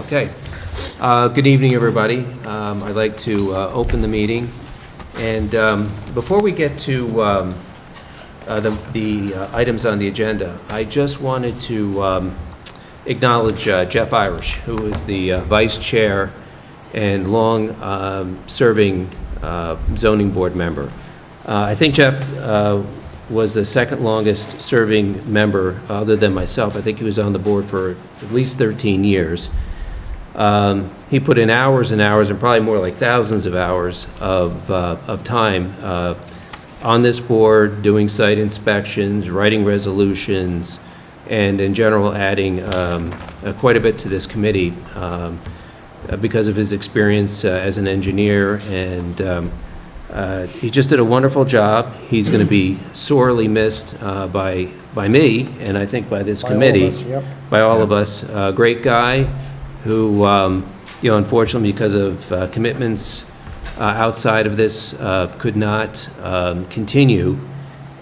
Okay. Good evening, everybody. I'd like to open the meeting. And before we get to the items on the agenda, I just wanted to acknowledge Jeff Irish, who is the Vice Chair and long-serving zoning board member. I think Jeff was the second longest serving member other than myself. I think he was on the board for at least 13 years. He put in hours and hours, and probably more like thousands of hours of time on this board, doing site inspections, writing resolutions, and in general adding quite a bit to this committee because of his experience as an engineer, and he just did a wonderful job. He's going to be sorely missed by me, and I think by this committee, by all of us. Great guy who, unfortunately, because of commitments outside of this, could not continue.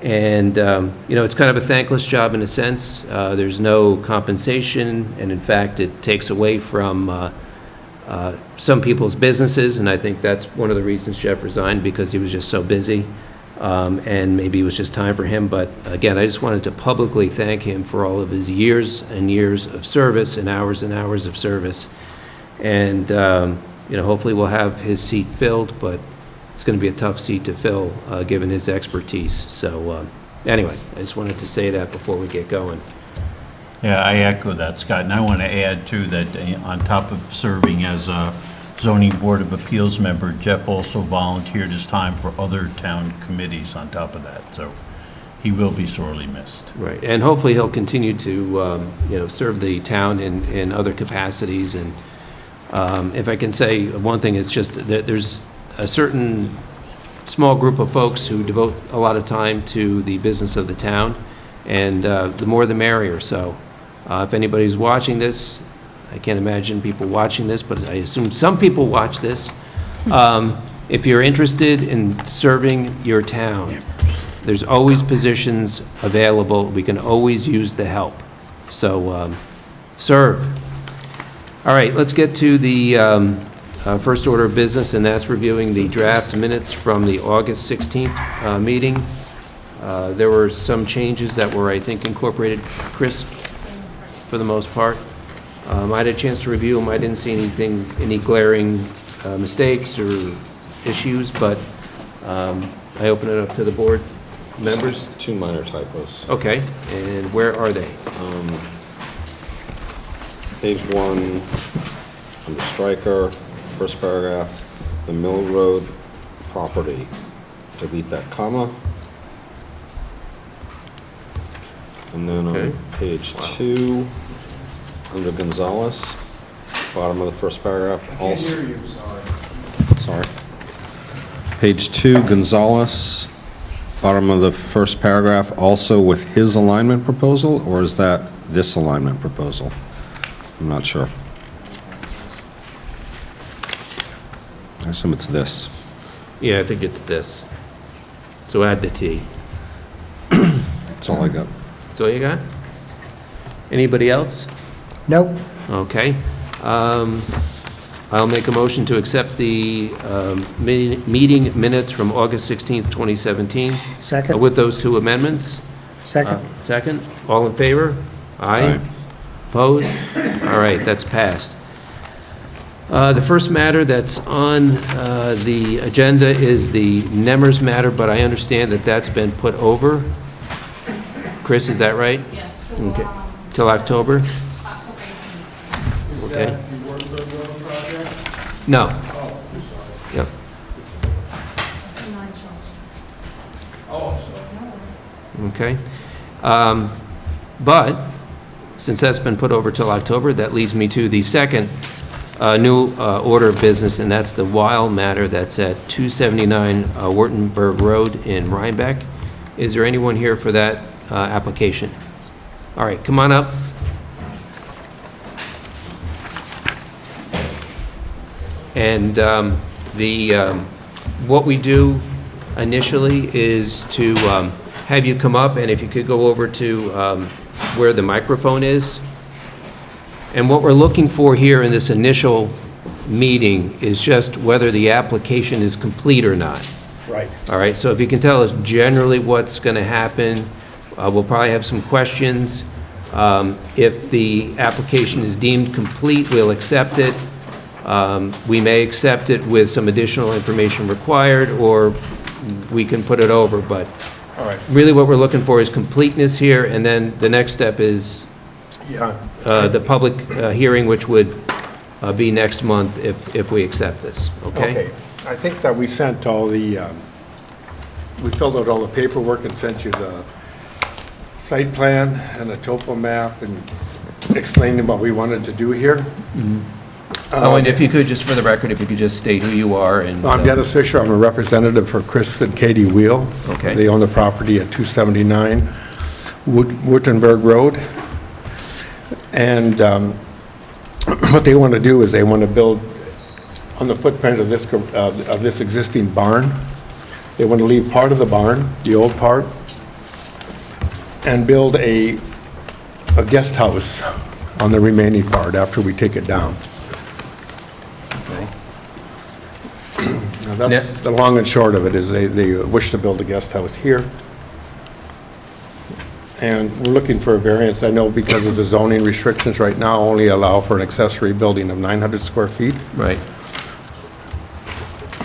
And, it's kind of a thankless job in a sense. There's no compensation, and in fact, it takes away from some people's businesses, and I think that's one of the reasons Jeff resigned, because he was just so busy, and maybe it was just time for him. But again, I just wanted to publicly thank him for all of his years and years of service and hours of service. And, hopefully we'll have his seat filled, but it's going to be a tough seat to fill given his expertise. So anyway, I just wanted to say that before we get going. Yeah, I echo that, Scott, and I want to add, too, that on top of serving as a zoning board of appeals member, Jeff also volunteered his time for other town committees on top of that, so he will be sorely missed. Right, and hopefully he'll continue to, serve the town in other capacities. And if I can say one thing, it's just that there's a certain small group of folks who devote a lot of time to the business of the town, and the more the merrier. So if anybody's watching this, I can't imagine people watching this, but I assume some people watch this. If you're interested in serving your town, there's always positions available. We can always use the help. So serve. All right, let's get to the first order of business, and that's reviewing the draft minutes from the August 16th meeting. There were some changes that were, I think, incorporated, Chris, for the most part. I had a chance to review them. I didn't see any glaring mistakes or issues, but I open it up to the board members. Two minor typos. Okay, and where are they? Page 1, under Stryker, first paragraph, the Mill Road property. Delete that comma. And then Okay. on page 2, under Gonzalez, bottom of the first paragraph. I can't hear you, sorry. Sorry. Page 2, Gonzalez, bottom of the first paragraph, also with his alignment proposal, or is that this alignment proposal? I'm not sure. I assume it's this. Yeah, I think it's this. So add the T. That's all I got. That's all you got? Anybody else? Nope. Okay. I'll make a motion to accept the meeting minutes from August 16th, 2017. Second. With those two amendments. Second. Second. All in favor? Aye. Aye. Opposed? All right, that's passed. The first matter that's on the agenda is the Nemers matter, but I understand that that's been put over. Chris, is that right? Yes. Okay. Till October? Is Okay. that the Wartburg Road project? No. Oh, I'm sorry. Yep. Oh, I'm sorry. Okay. But since that's been put over till October, that leads me to the second new order of business, and that's the Weil matter that's at 279 Wartenberg Road in Rhinebeck. Is there anyone here for that application? All right, come on up. And what we do initially is to have you come up, and if you could go over to where the microphone is. And what we're looking for here in this initial meeting is just whether the application is complete or not. Right. All right, so if you can tell us generally what's going to happen, we'll probably have some questions. If the application is deemed complete, we'll accept it. We may accept it with some additional information required, or we can put it over, but All right. really what we're looking for is completeness here, and then the next step is Yeah. the public hearing, which would be next month if we accept this, okay? I think that we sent all the, we filled out all the paperwork and sent you the site plan and a topo map and explaining what we wanted to do here. Oh, and if you could, just for the record, if you could just state who you are and... I'm Dennis Fisher. I'm a representative for Chris and Katie Wheel. Okay. They own the property at 279 Wurtemberg Road. And what they want to do is they want to build on the footprint of this existing barn. They want to leave part of the barn, the old part, and build a guest house on the remaining part after we take it down. Okay. Now, that's the long and short of it, is they wish to build a guest house here. And we're looking for a variance. I know because of the zoning restrictions right now only allow for an accessory building of 900 square feet, Right,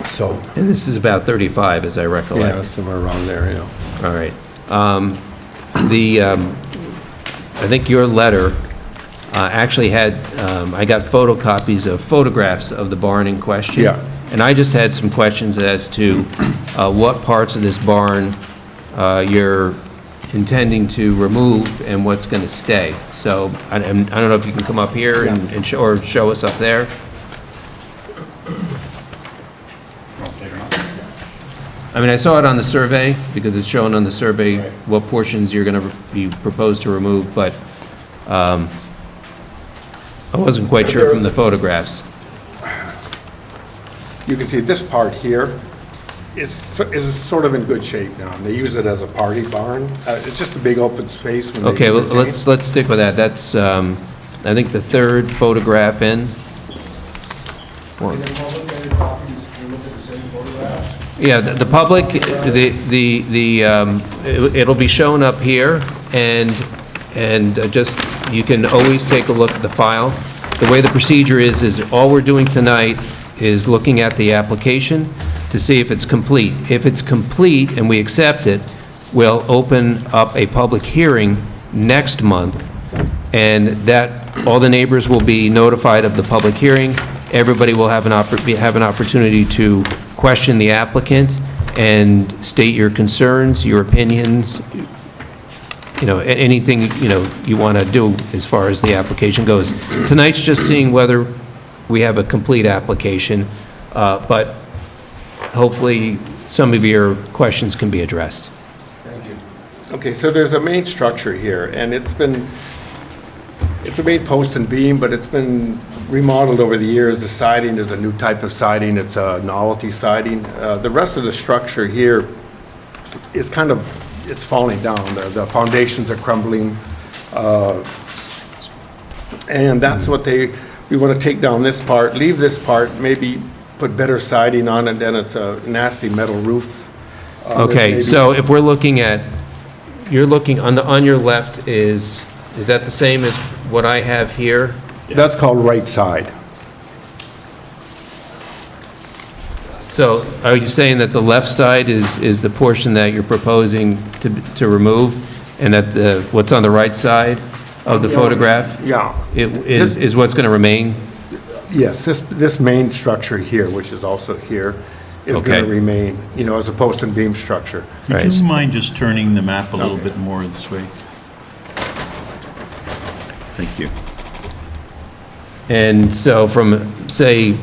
so, and this is about 35, as I recollect. yeah, somewhere around there, yeah. All right. I think your letter actually had, I got photocopies of photographs of the barn in question. Yeah. And I just had some questions as to what parts of this barn you're intending to remove and what's going to stay. So I don't know if you can come up here and show us up there. I mean, I saw it on the survey, because it's shown on the survey what portions you're going to be proposed to remove, but I wasn't quite sure from the photographs. You can see this part here is sort of in good shape now. They use it as a party barn. It's just a big open space. When they Okay, well, use it. let's stick with that. That's, I think, the third photograph in. One. Yeah, the public, it'll be shown up here, and just, you can always take a look at the file. The way the procedure is all we're doing tonight is looking at the application to see if it's complete. If it's complete and we accept it, we'll open up a public hearing next month, and that, all the neighbors will be notified of the public hearing. Everybody will have an opportunity to question the applicant and state your concerns, your opinions, anything, you want to do as far as the application goes. Tonight's just seeing whether we have a complete application, but hopefully some of your questions can be addressed. Thank you. Okay, so there's a main structure here, and it's a main post and beam, but it's been remodeled over the years. The siding is a new type of siding. It's a novelty siding. The rest of the structure here is it's falling down. The foundations are crumbling. And that's what we want to take down this part, leave this part, maybe put better siding on it, then it's a nasty metal roof. Okay, so if we're looking at, you're looking, on your left is that the same as what I have here? That's called right side. So are you saying that the left side is the portion that you're proposing to remove, and that what's on the right side of the photograph Yeah. is what's going to remain? Yes, this main structure here, which is also here, is going Okay. to remain, as a post and beam structure. Would Right. you mind just turning the map a little bit more this way? Thank you. And so from, say,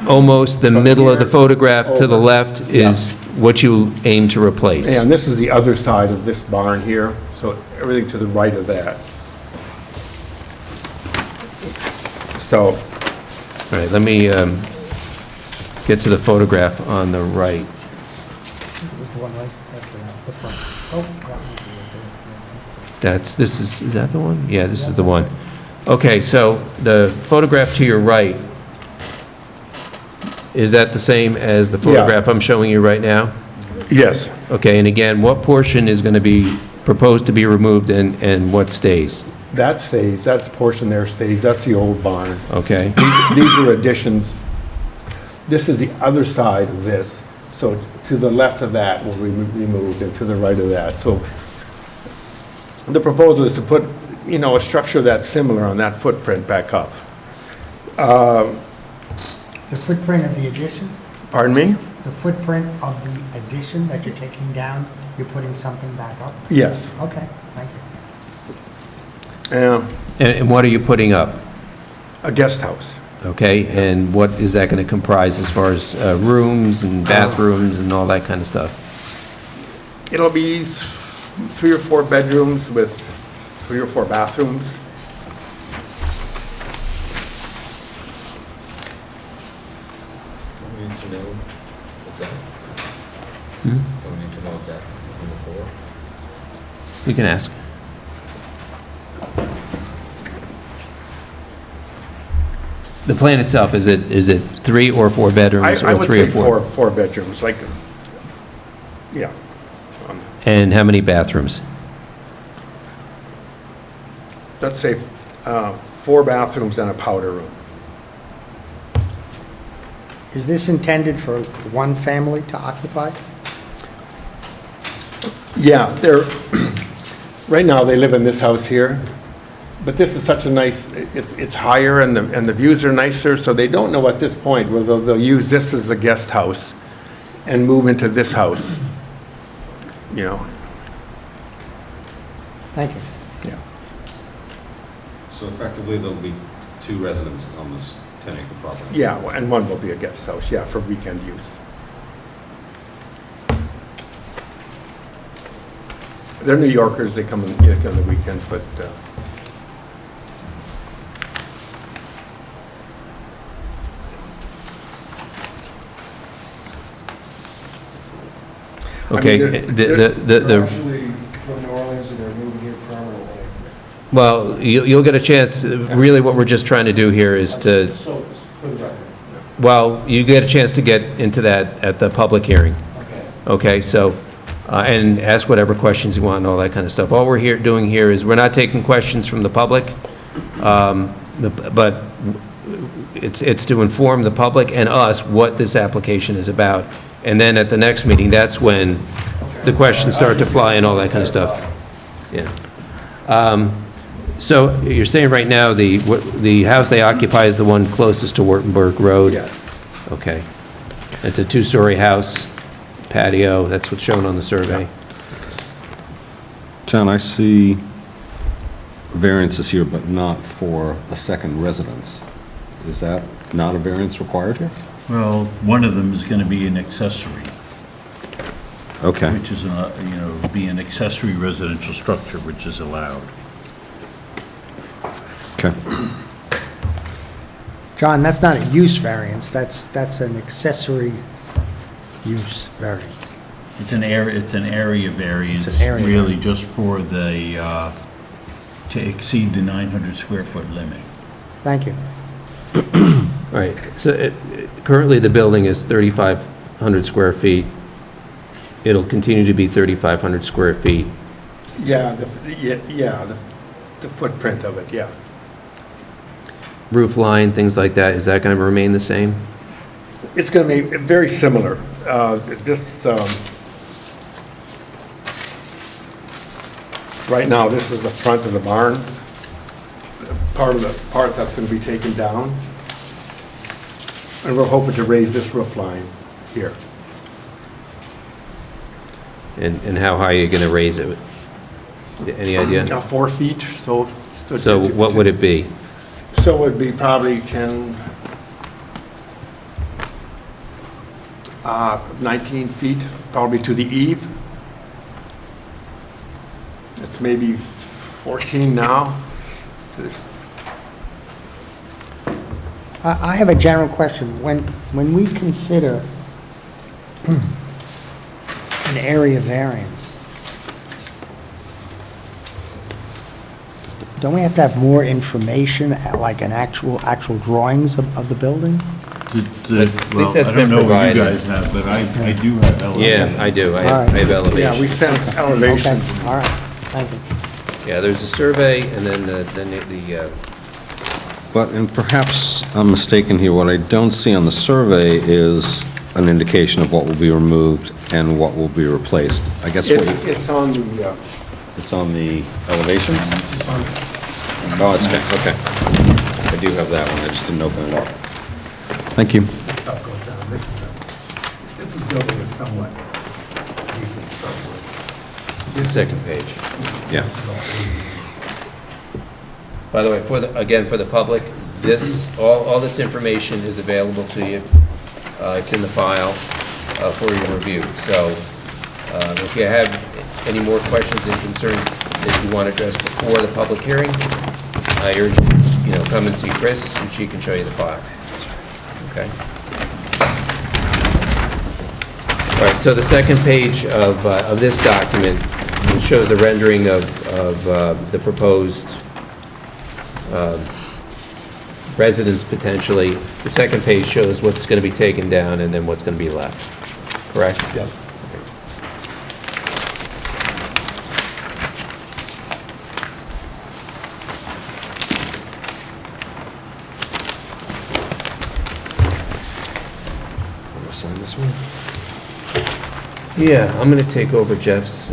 almost the From middle of the here photograph to the over. left is what you aim to replace? And this is the other side of this barn here, so everything to the right of that. So, All right, let me get to the photograph on the right. Was the one right at the front. Oh, that one. Is that the one? Yeah, this is the one. Okay, so the photograph to your right, is that the same as the photograph I'm showing you right now? Yes. Okay, and again, what portion is going to be proposed to be removed and what stays? That stays, that portion there stays, that's the old barn. Okay, These are additions. This is the other side of this, so to the left of that will be removed, and to the right of that. So the proposal is to put, a structure that's similar on that footprint back up. The footprint of the addition, Pardon me? the footprint of the addition that you're taking down, you're putting something back up? Yes. Okay, thank you. and what are you putting up? A guest house. Okay, and what is that going to comprise as far as rooms and bathrooms and all that kind of stuff? It'll be 3 or 4 bedrooms with 3 or 4 bathrooms. We need to know exactly. We need to know exactly on the floor. You can ask. The plan itself, is it 3 or 4 bedrooms I or would 3 or say 4? 4 bedrooms, like, yeah. And how many bathrooms? Let's say 4 bathrooms and a powder room. Is this intended for one family to occupy? Yeah, right now, they live in this house here, but this is such a nice, it's higher and the views are nicer, so they don't know at this point whether they'll use this as the guest house and move into this house, Thank you. Yeah. So effectively, there'll be 2 residences on this 10-acre property. Yeah, and one will be a guest house, yeah, for weekend use. They're New Yorkers, they come on the weekends, but, Okay, they're Actually from New Orleans and they're moving here permanently. well, you'll get a chance, really what we're just trying to do here is to, So, for the record. well, you get a chance to get into that at the public hearing. Okay. Okay, so, and ask whatever questions you want and all that kind of stuff. All we're doing here is, we're not taking questions from the public, but it's to inform the public and us what this application is about. And then at the next meeting, that's when the questions start to fly and all that kind of stuff. Yeah. So you're saying right now, the house they occupy is the one closest to Wurtemberg Road? yeah. Okay. It's a 2-story house, patio, that's what's shown on the survey. John, I see variances here, but not for a second residence. Is that not a variance required here? Well, one of them is going to be an accessory, Okay. which is, be an accessory residential structure, which is allowed. Okay. John, that's not a use variance, that's an accessory use variance. It's an area variance. It's an area Really just for the, to exceed the 900 square foot limit. Thank you. All right, so currently the building is 3,500 square feet. It'll continue to be 3,500 square feet. Yeah, the footprint of it, yeah. Roof line, things like that, is that going to remain the same? It's going to be very similar. Right now, this is the front of the barn. Part that's going to be taken down. And we're hoping to raise this roof line here. And how high are you going to raise it? Any idea? Now 4 feet, so. So what would it be? So it would be probably 19 feet, probably to the eave. It's maybe 14 now. I have a general question. When we consider an area variance, Don't we have to have more information, like an actual drawings of the building? Well, that's I been don't know what you provided. guys have, but I do have elevations. Yeah, I do. I All right. have elevation. Yeah, we sent Okay, elevations. all right, thank you. Yeah, there's a survey, and then the But, and perhaps I'm mistaken here, what I don't see on the survey is an indication of what will be removed and what will be replaced. I guess what, It's on the, it's on the elevations? Oh, it's, okay. I do have that one, I just didn't open it up. Thank you. Stuff goes down. This is building a somewhat decent structure. it's the second page. Yeah. By the way, again, for the public, all this information is available to you. It's in the file for your review. So if you have any more questions and concerns that you want addressed before the public hearing, I urge you, come and see Chris, and she can show you the file. Okay? All right, so the second page of this document shows a rendering of the proposed residence potentially. The second page shows what's going to be taken down and then what's going to be left. Correct? yes. Sign this one? Yeah, I'm going to take over Jeff's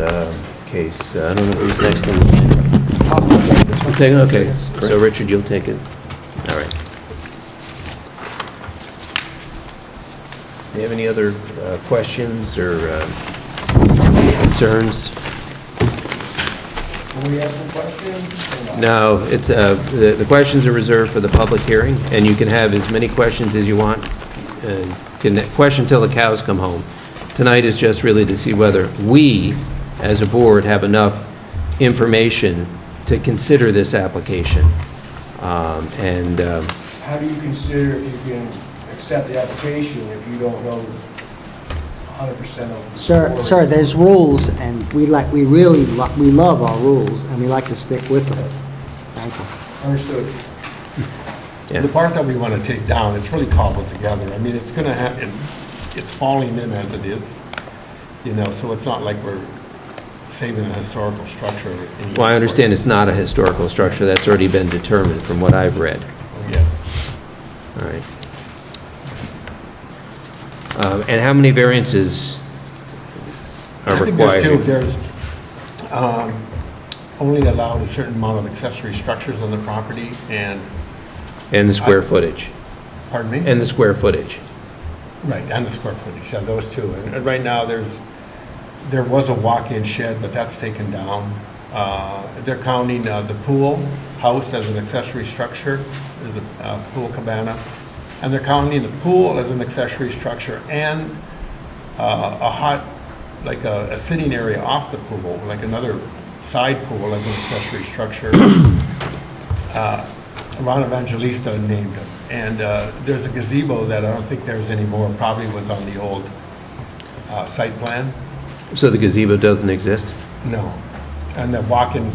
case. I don't know who's next on the Okay, so Richard, you'll take it. All right. Do you have any other questions or concerns? Will we ask some questions? or not? No, it's, the questions are reserved for the public hearing, and you can have as many questions as you want. Can question till the cows come home. Tonight is just really to see whether we, as a board, have enough information to consider this application. How do you consider if you can accept the application if you don't know 100% of the story? Sir, there's rules, and we love our rules, and we like to stick with them. Thank you. Understood. Yeah. The part that we want to take down, it's really cobbled together. I mean, it's going to have, it's falling in as it is, so it's not like we're saving a historical structure. Well, I understand it's not a historical structure. That's already been determined from what I've read. Yes. All right. And how many variances are I think there's two. required? There's only allowed a certain amount of accessory structures on the property, and, And the square footage? pardon me? And the square footage? Right, and the square footage, yeah, those two. And right now, there was a walk-in shed, but that's taken down. They're counting the pool house as an accessory structure, there's a pool cabana, and they're counting the pool as an accessory structure and like a sitting area off the pool, like another side pool as an accessory structure. Ron Evangelista named it. And there's a gazebo that I don't think there's anymore, probably was on the old site plan. So the gazebo doesn't exist? No. And the walk-in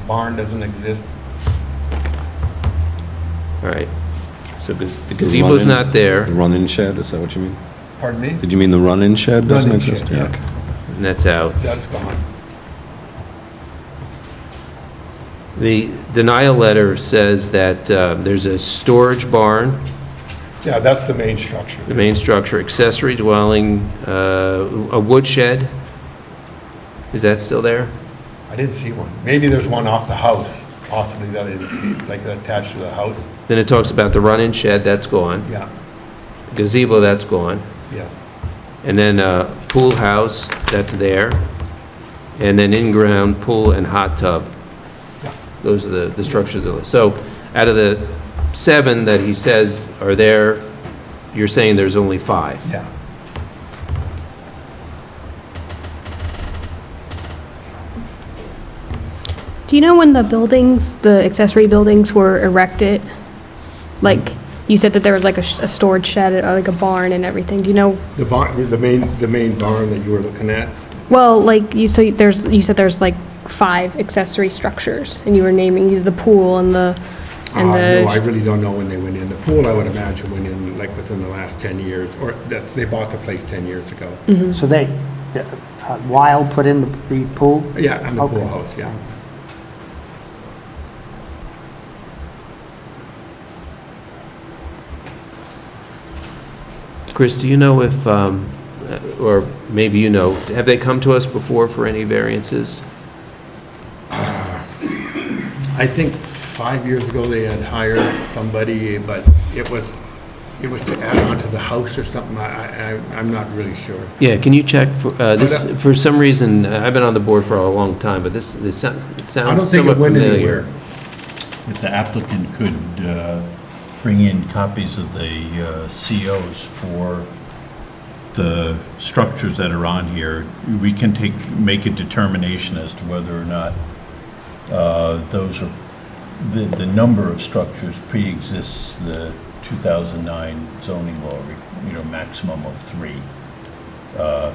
barn doesn't exist. All right. So the gazebo's not there, The run-in shed, is that what you mean? Pardon me? Did you mean the run-in shed doesn't Run-in exist? shed, yeah. Okay. and that's out. That's gone. The denial letter says that there's a storage barn, Yeah, that's the main structure. the main structure, accessory dwelling, a woodshed. Is that still there? I didn't see one. Maybe there's one off the house, possibly, that I didn't see, like attached to the house. Then it talks about the run-in shed, that's gone. Yeah, Gazebo, that's gone. yeah. And then pool house, that's there. And then in-ground pool and hot tub. Yeah. Those are the structures. So out of the 7 that he says are there, you're saying there's only 5. Yeah. Do you know when the buildings, the accessory buildings were erected? Like, you said that there was like a storage shed, or like a barn and everything. Do you know? The barn, the main barn that you were looking at? Well, like, you said there's like 5 accessory structures, and you were naming the pool and the, and No, I the, really don't know when they went in. The pool, I would imagine, went in like within the last 10 years, or that they bought the place 10 years ago. So Wild put in the pool? Yeah, and the pool Okay. house, yeah. Chris, do you know if, or maybe you know, have they come to us before for any variances? I think 5 years ago, they had hired somebody, but it was to add on to the house or something. I'm not really sure. Yeah, can you check for, this, for some reason, I've been on the board for a long time, but this sounds I don't sounds think it somewhat went familiar. anywhere. If the applicant could bring in copies of the COs for the structures that are on here, we can make a determination as to whether or not those are, the number of structures pre-exists the 2009 zoning law, maximum of 3.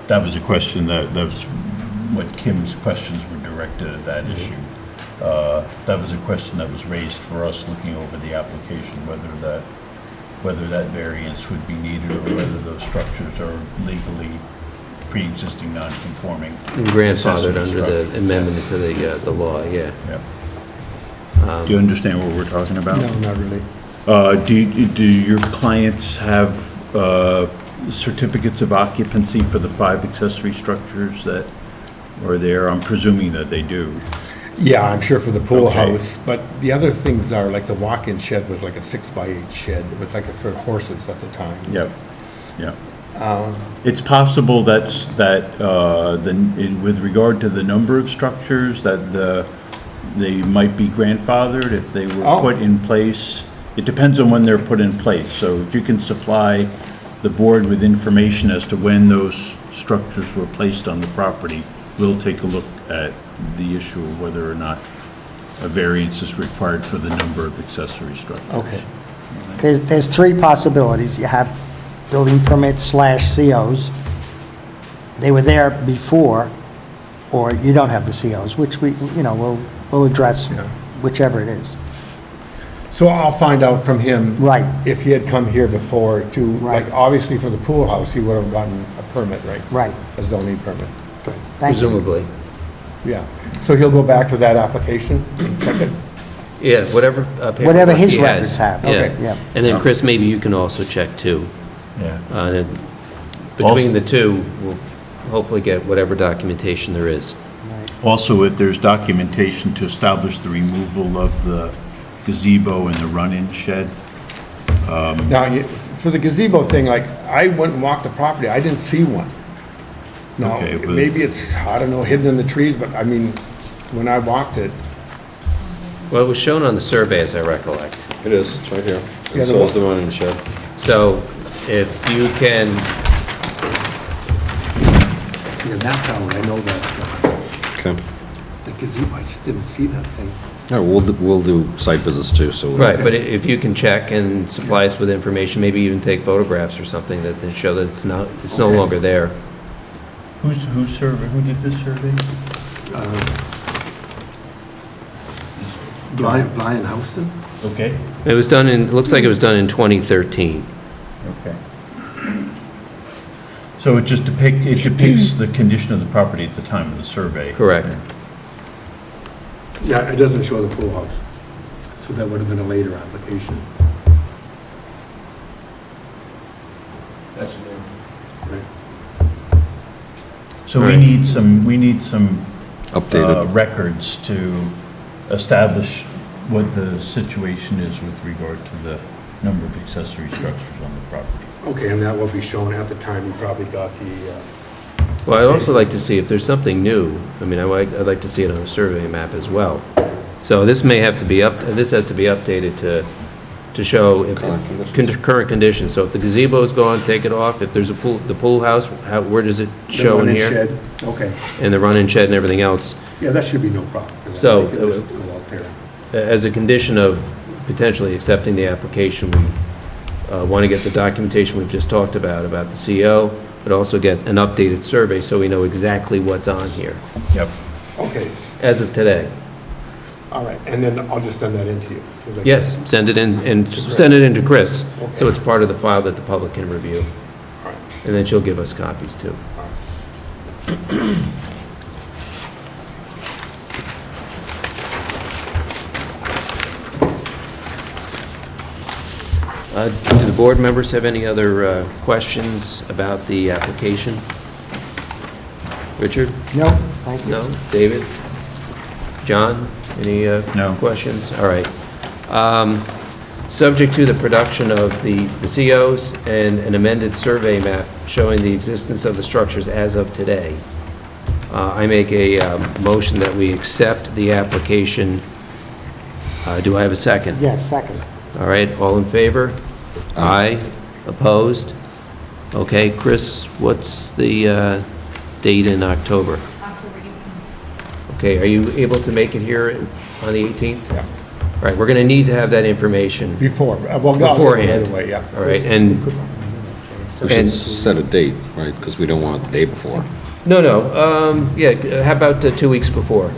That was a question that was what Kim's questions were directed at that issue. That was a question that was raised for us looking over the application, whether that variance would be needed or whether those structures are legally pre-existing non-conforming. Grandfathered accessory under the structures. amendment to the law, yeah. Yep. Do you understand what we're talking about? No, not really. Do your clients have certificates of occupancy for the 5 accessory structures that are there? I'm presuming that they do. Yeah, I'm sure for the pool Okay. house, but the other things are, like the walk-in shed was like a 6x8 shed. It was like for horses at the time. Yep, yep. It's possible that with regard to the number of structures, that they might be grandfathered if they were Oh. put in place. It depends on when they're put in place. So if you can supply the board with information as to when those structures were placed on the property, we'll take a look at the issue of whether or not a variance is required for the number of accessory structures. Okay. There's 3 possibilities. You have building permits / COs. They were there before, or you don't have the COs, which we'll address Yeah. whichever it is. So I'll find out from him. Right. If he had come here before to, Right. like, obviously for the pool house, he would have gotten a permit, right? Right. A zoning permit. Good. Thank you. Presumably. Yeah. So he'll go back to that application, check it? Yeah, whatever paperwork Whatever his he has. records have. Yeah. Okay. Yeah. And then, Chris, maybe you can also check too. Yeah. And between the two, we'll hopefully get whatever documentation there is. Also, if there's documentation to establish the removal of the gazebo and the run-in shed. Now, for the gazebo thing, like, I went and walked the property, I didn't see one. Now, Okay, but- maybe it's, I don't know, hidden in the trees, but I mean, when I walked it, Well, it was shown on the survey, as I recollect. It is, it's right here. Yeah, And so is the one in the shed. So if you can, yeah, that's how I know that, Okay. the gazebo, I just didn't see that thing. Yeah, we'll do site visits too, so. right, but if you can check and supply us with information, maybe even take photographs or something that show that it's no Okay. longer there. Who did this survey? Brian Houston? Okay. It was done in, it looks like it was done in 2013. Okay. So it just depicts the condition of the property at the time of the survey. Correct. Yeah, it doesn't show the pool house, so that would have been a later application. That's new. Right. So Right. we need some Updated. records to establish what the situation is with regard to the number of accessory structures on the property. Okay, and that will be shown at the time you probably got the, Well, I'd also like to see if there's something new. I mean, I'd like to see it on a survey map as well. So this may have to be this has to be updated to show if- Current conditions. current conditions. So if the gazebo is gone, take it off. If there's a pool, the pool house, where does it show in run-in here? shed. Okay, And the run-in shed and everything else. yeah, that should be no problem. So, They can just go out there. As a condition of potentially accepting the application, we want to get the documentation we've just talked about the CO, but also get an updated survey so we know exactly what's on here. Yep. Okay, Okay, as of today. all right, and then I'll just send that in to you. as soon as I get Yes, it. send it in, and send it in to Chris, so Okay. it's part of the file that the public can review. All right. And then she'll give us copies, too. Do the board members have any other questions about the application? Richard? No, thank you. No? David? John? Any No. questions? All right. Subject to the production of the COs and an amended survey map showing the existence of the structures as of today, I make a motion that we accept the application. Do I have a second? Yes, second. All right, all in favor? Aye. Opposed? Okay, Chris, what's the date in October? October 18th. Okay, are you able to make it here on the 18th? Yeah. All right, we're going to need to have that information. Before, well, I'll get it Beforehand. right away, yeah. All right, and, We should set a date, right, because we don't want the day before. no, yeah, how about 2 weeks before?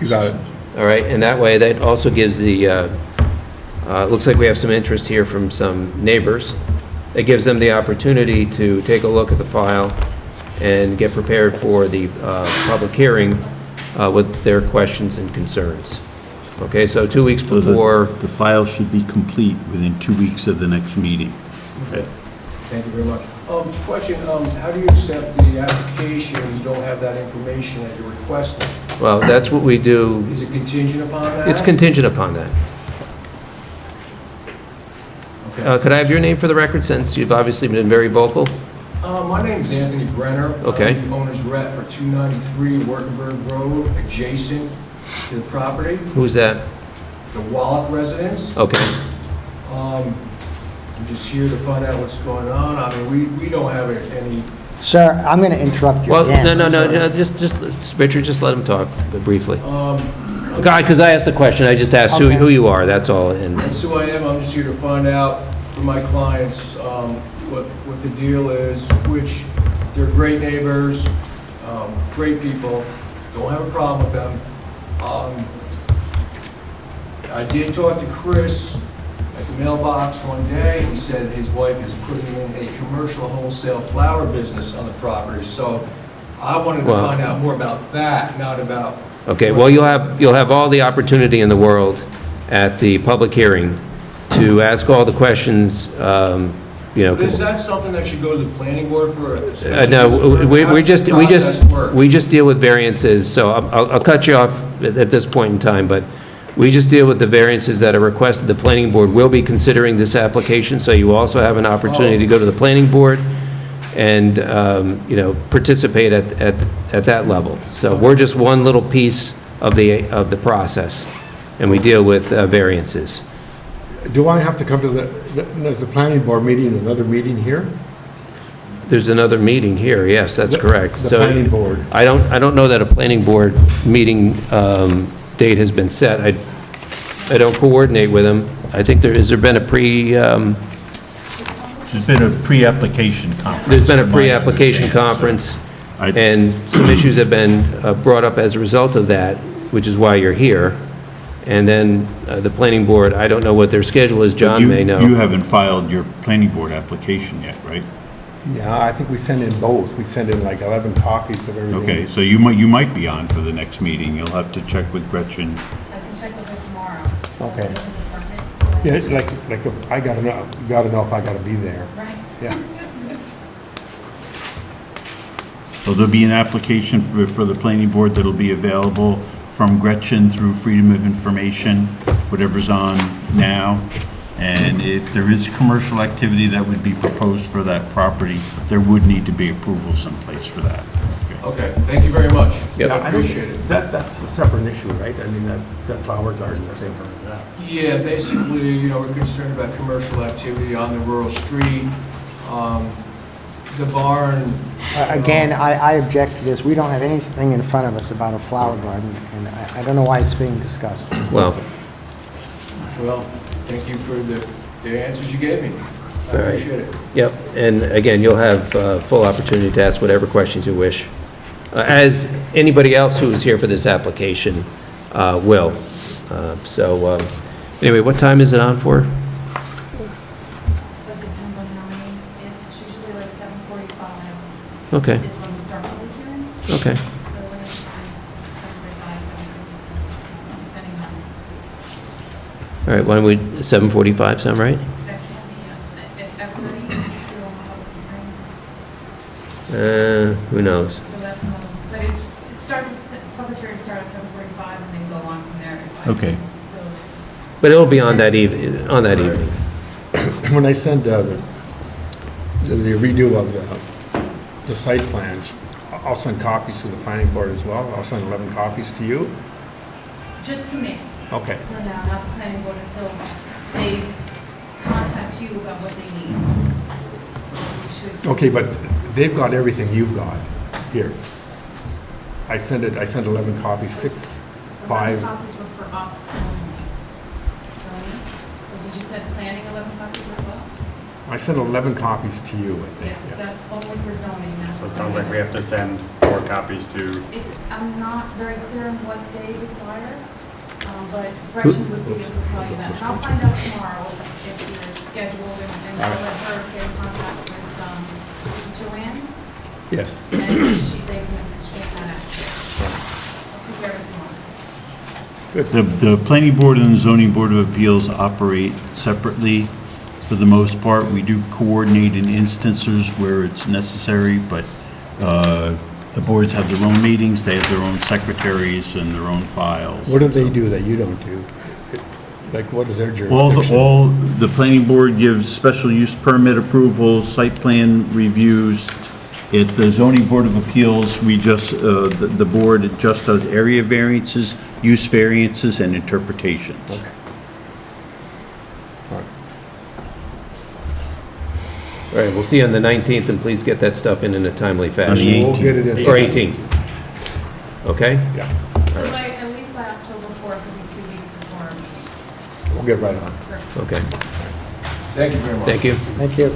You got it. All right, and that way, that also gives the, looks like we have some interest here from some neighbors. It gives them the opportunity to take a look at the file and get prepared for the public hearing with their questions and concerns. Okay, so 2 weeks So before, the file should be complete within 2 weeks of the next meeting. Thank you very much. Question, how do you accept the application when you don't have that information that you're requesting? well, that's what we do. Is it contingent upon that? It's contingent upon that. Okay. Could I have your name for the record, since you've obviously been very vocal? My name is Anthony Brenner. Okay. I'm the owner's rep for 293 Wartenberg Road, adjacent to the property, Who's that? the Wallach residence. Okay. I'm just here to find out what's going on. I mean, we don't have any, Sir, I'm going to interrupt you Well, again. no, just, Richard, just let him talk briefly. Guy, because I asked the question, I just asked Okay. who you are, that's all, and, that's who I am. I'm just here to find out from my clients what the deal is, which they're great neighbors, great people, don't have a problem with them. I did talk to Chris at the mailbox one day. He said his wife is putting in a commercial wholesale flower business on the property. So I wanted to Well- find out more about that, not about... okay, well, you'll have all the opportunity in the world at the public hearing to ask all the questions, But is that something that should go to the planning board for? No, we How does the process work? we just deal with variances, so I'll cut you off at this point in time, but we just deal with the variances that are requested. The planning board will be considering this application, so you also have an opportunity to go to the planning board and, participate at that level. So we're just one little piece of the process, and we deal with variances. Do I have to come to there's the planning board meeting, another meeting here? There's another meeting here, yes, that's correct. The So planning board. I don't know that a planning board meeting date has been set. I don't coordinate with them. I think has there been a There's been a pre-application conference. there's been a in my pre-application understanding, so conference, I- and some issues have been brought up as a result of that, which is why you're here. And then the planning board, I don't know what their schedule is, John You- may know. You haven't filed your planning board application yet, right? Yeah, I think we sent in both. We sent in like 11 copies of everything. Okay, so you might be on for the next meeting. You'll have to check with Gretchen. I can check with her tomorrow. Okay. Look at the permit. Yeah, like if I gotta know if I gotta be there. Right. Yeah. So there'll be an application for the planning board that'll be available from Gretchen through Freedom of Information, whatever's on now. And if there is commercial activity that would be proposed for that property, there would need to be approvals in place for that. Okay, thank you very much. Yep. I appreciate it. That's a separate issue, right? I mean, that flower garden, I think. Yeah, basically, we're concerned about commercial activity on the rural street. The barn. Again, I object to this. We don't have anything in front of us about a flower garden, and I don't know why it's being discussed. Well, Well, thank you for the answers you gave me. I All right. appreciate it. yep, and again, you'll have full opportunity to ask whatever questions you wish. as anybody else who is here for this application will. So, anyway, what time is it on for? But depends on how many, it's usually like 7:45 Okay, is when we start public hearings. okay. So when it's 7:45, 7:47, depending on, All right, why don't we, 7:45, sound right? that can be, yes, if everybody needs to go on public hearing. Who knows? So that's another, but it starts, public hearings start at 7:45 and then go on from there. at 5 Okay. minutes. So But it'll be on that evening, When I send the redo of the site plans, I'll send copies to the planning board as well. I'll send 11 copies to you. just to me, Okay. for now, not the planning board until they contact you about what they need. You should, Okay, but they've got everything you've got here. I sent 11 copies, 6, 5. 11 copies were for us only. Zoning? Or did you send planning 11 copies as well? I sent 11 copies to you, I think. Yes, yeah. that's only for zoning, that's. So it sounds like we have to send more copies to, I'm not very clear on what they require, but Gretchen would be able to tell you that. And I'll find out tomorrow if you're scheduled and I'll let her get in contact with Joanne, Yes. and they can straighten that out. I'll take care of it tomorrow. The planning board and the zoning board of appeals operate separately for the most part. We do coordinate in instances where it's necessary, but the boards have their own meetings, they have their own secretaries and their own files. What do they do that you don't do? Like, what is their All jurisdiction? the planning board gives special use permit approvals, site plan reviews. At the zoning board of appeals, we just, the board just does area variances, use variances, and interpretations. Okay. All right. All right, we'll see you on the 19th, and please get that stuff in a timely fashion. We'll get it in. Or 18th. Okay? Yeah, So by, at least by October 4th, it'll be 2 weeks before our meeting. we'll get right on. Okay. Thank you very much. Thank you. Thank you.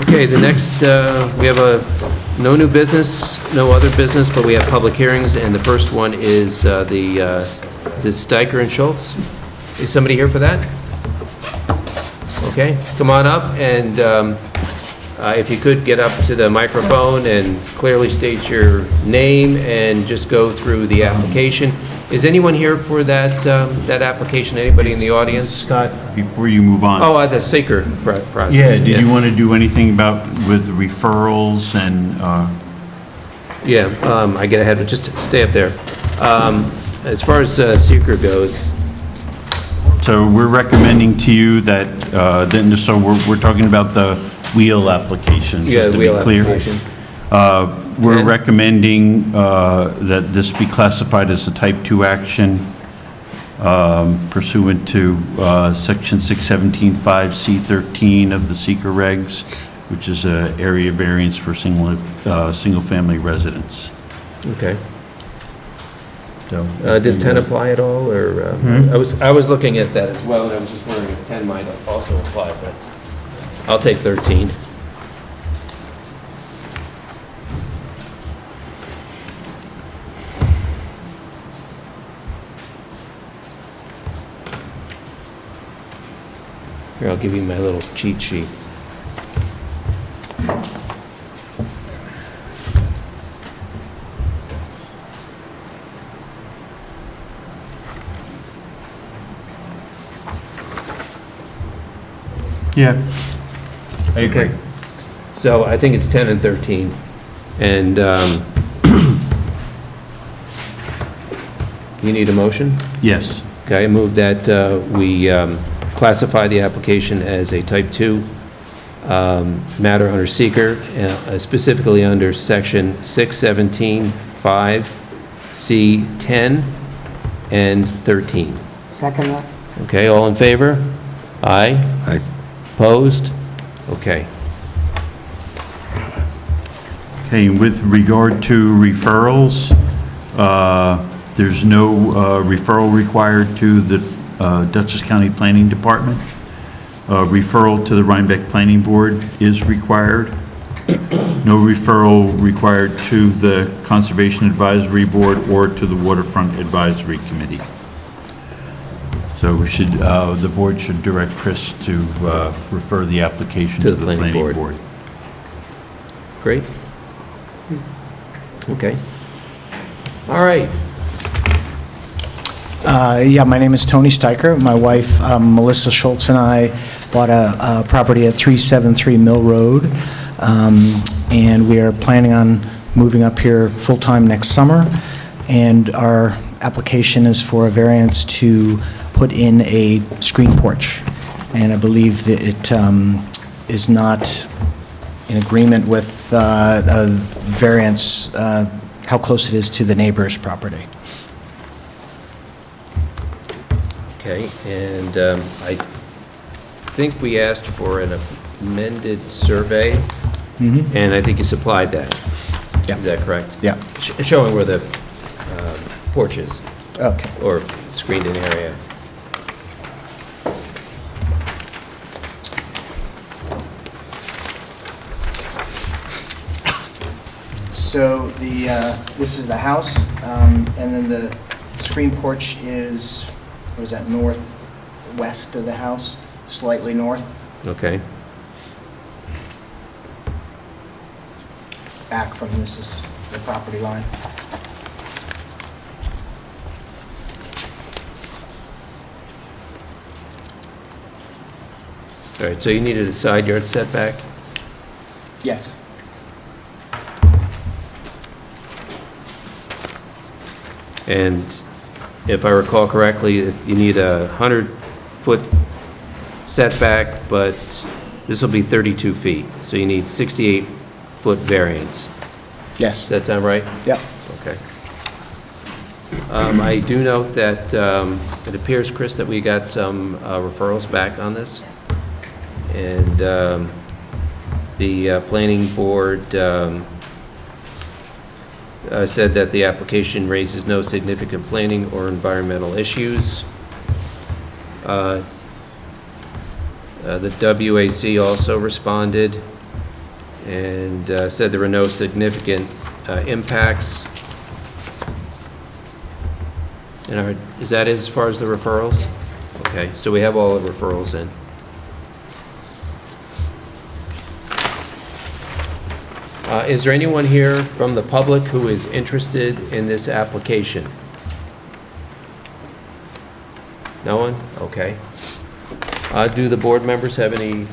Okay, the next, we have no new business, no other business, but we have public hearings, and the first one is is it Steiker and Schultz? Is somebody here for that? Okay, come on up, and if you could get up to the microphone and clearly state your name and just go through the application. Is anyone here for that application? Anybody in the audience? Scott, before you move on. Oh, the seeker process. Yeah, did you want to do anything about with referrals and, Yeah, I get ahead, but just stay up there. As far as seeker goes, so we're recommending to you that, then, so we're talking about the wheel application. yeah, just to wheel be clear. application. We're 10. recommending that this be classified as a type 2 action pursuant to section 617.5C13 of the seeker regs, which is an area variance for single-family residence. Okay. So, Does 10 apply at all, or? I was looking at that as well, and I was just wondering if 10 might also apply, but I'll take 13. Here, I'll give you my little cheat sheet. yeah, I agree. Okay. So I think it's 10 and 13. And you need a motion? Yes. Okay, I move that we classify the application as a type 2 matter under seeker, specifically under section 617.5C10 and 13. Second that? Okay, all in favor? Aye? Aye. Opposed? Okay. Okay, with regard to referrals, there's no referral required to the Dutchess County Planning Department. Referral to the Rhinebeck Planning Board is required. No referral required to the Conservation Advisory Board or to the Waterfront Advisory Committee. So we should, the board should direct Chris to refer the application to the planning board. Great. Okay. All right. Yeah, my name is Tony Steicher. My wife, Melissa Schultz, and I bought a property at 373 Mill Road, and we are planning on moving up here full-time next summer, and our application is for a variance to put in a screen porch, and I believe that it is not in agreement with a variance, how close it is to the neighbor's property. Okay, and I think we asked for an amended survey, and I think you supplied that. Yeah. Is that correct? Yeah. Showing where the porch is, Okay. or screened-in area. So this is the house, and then the screen porch is, what is that, northwest of the house, slightly north, Okay. back from this is the property line. All right, so you needed a side yard setback? Yes. And if I recall correctly, you need a 100-foot setback, but this will be 32 feet, so you need 68-foot variance. Yes. Does that sound right? Yep. Okay. I do note that it appears, Chris, that we got some referrals back on this. And the planning board said that the application raises no significant planning or environmental issues. The WAC also responded and said there were no significant impacts. And is that as far as the referrals? Okay, so we have all the referrals in. Is there anyone here from the public who is interested in this application? No one? Okay. Do the board members have any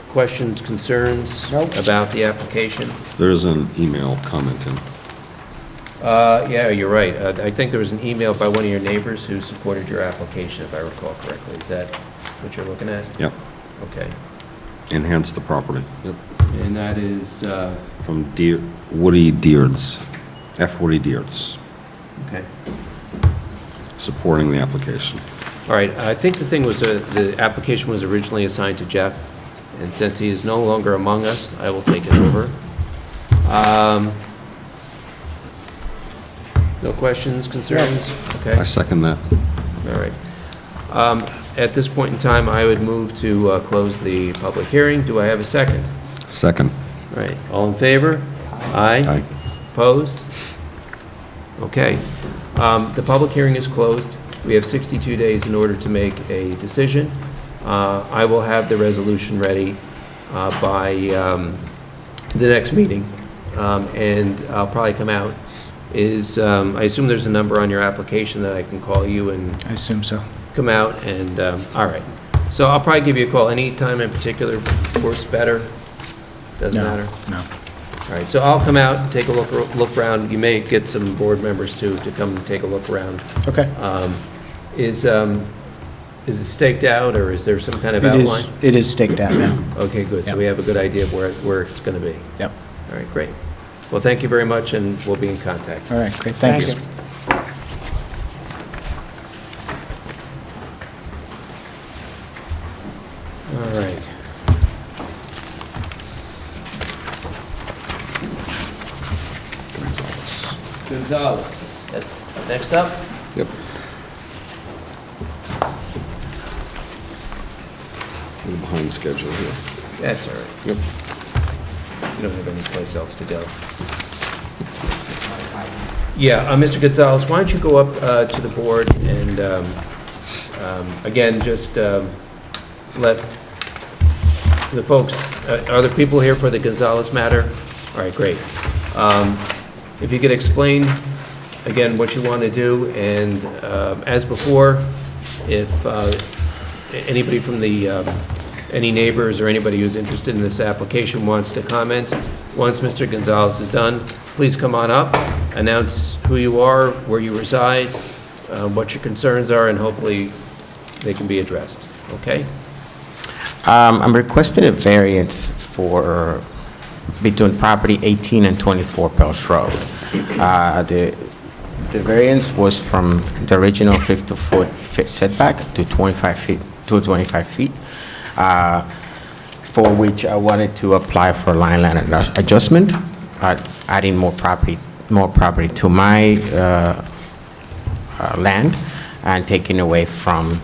questions, concerns Nope. about the application? There's an email commenting. Yeah, you're right. I think there was an email by one of your neighbors who supported your application, if I recall correctly. Is that what you're looking at? Yep. Okay. Enhance the property. Yep. And that is, From Woody Deards, F. Woody Deards, okay. supporting the application. All right, I think the thing was, the application was originally assigned to Jeff, and since he is no longer among us, I will take it over. No questions, concerns? Okay, I second that. all right. At this point in time, I would move to close the public hearing. Do I have a second? Second. All right, all in favor? Aye. Aye. Opposed? Okay. The public hearing is closed. We have 62 days in order to make a decision. I will have the resolution ready by the next meeting, and I'll probably come out. I assume there's a number on your application that I can call you and I assume so. come out, and, all right. So I'll probably give you a call any time in particular, worse, better, doesn't No, matter? no. All right, so I'll come out and take a look around. You may get some board members too to come and take a look around. Okay. Is it staked out, or is there some kind of outline? It is staked out now. Okay, good, so Yep. we have a good idea of where it's going to be. Yep. All right, great. Well, thank you very much, and we'll be in contact. All right, great, thanks. Thank you. All right. Gonzalez, that's next up? Yep. A little behind schedule here. That's all right. Yep. You don't have any place else to go. Yeah, Mr. Gonzalez, why don't you go up to the board and, again, just let the folks, are there people here for the Gonzalez matter? All right, great. If you could explain, again, what you want to do, and as before, if anybody from the, any neighbors or anybody who's interested in this application wants to comment, once Mr. Gonzalez is done, please come on up, announce who you are, where you reside, what your concerns are, and hopefully they can be addressed, okay? I'm requesting a variance for between property 18 and 24 Pels Road. The variance was from the original 50-foot setback to 25 feet, for which I wanted to apply for line adjustment, adding more property to my land and taking away from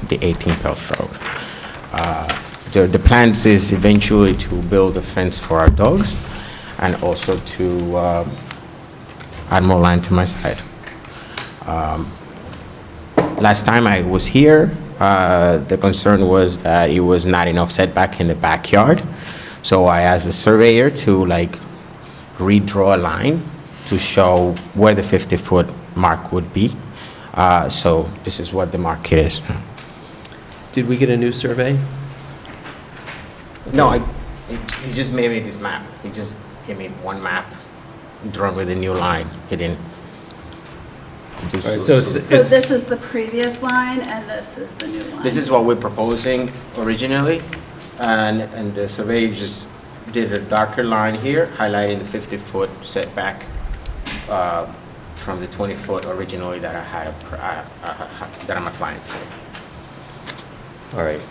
the 18 Pels Road. The plans is eventually to build a fence for our dogs and also to add more land to my side. Last time I was here, the concern was that it was not enough setback in the backyard. So I asked the surveyor to redraw a line to show where the 50-foot mark would be. So this is what the mark is. Did we get a new survey? No, he just made me this map. He just gave me one map drawn with a new line. He didn't. All right, so So this is the previous line, and this is the new line? This is what we're proposing originally, and the surveyor just did a darker line here, highlighting the 50-foot setback from the 20-foot originally that I had, that I'm applying for. All right.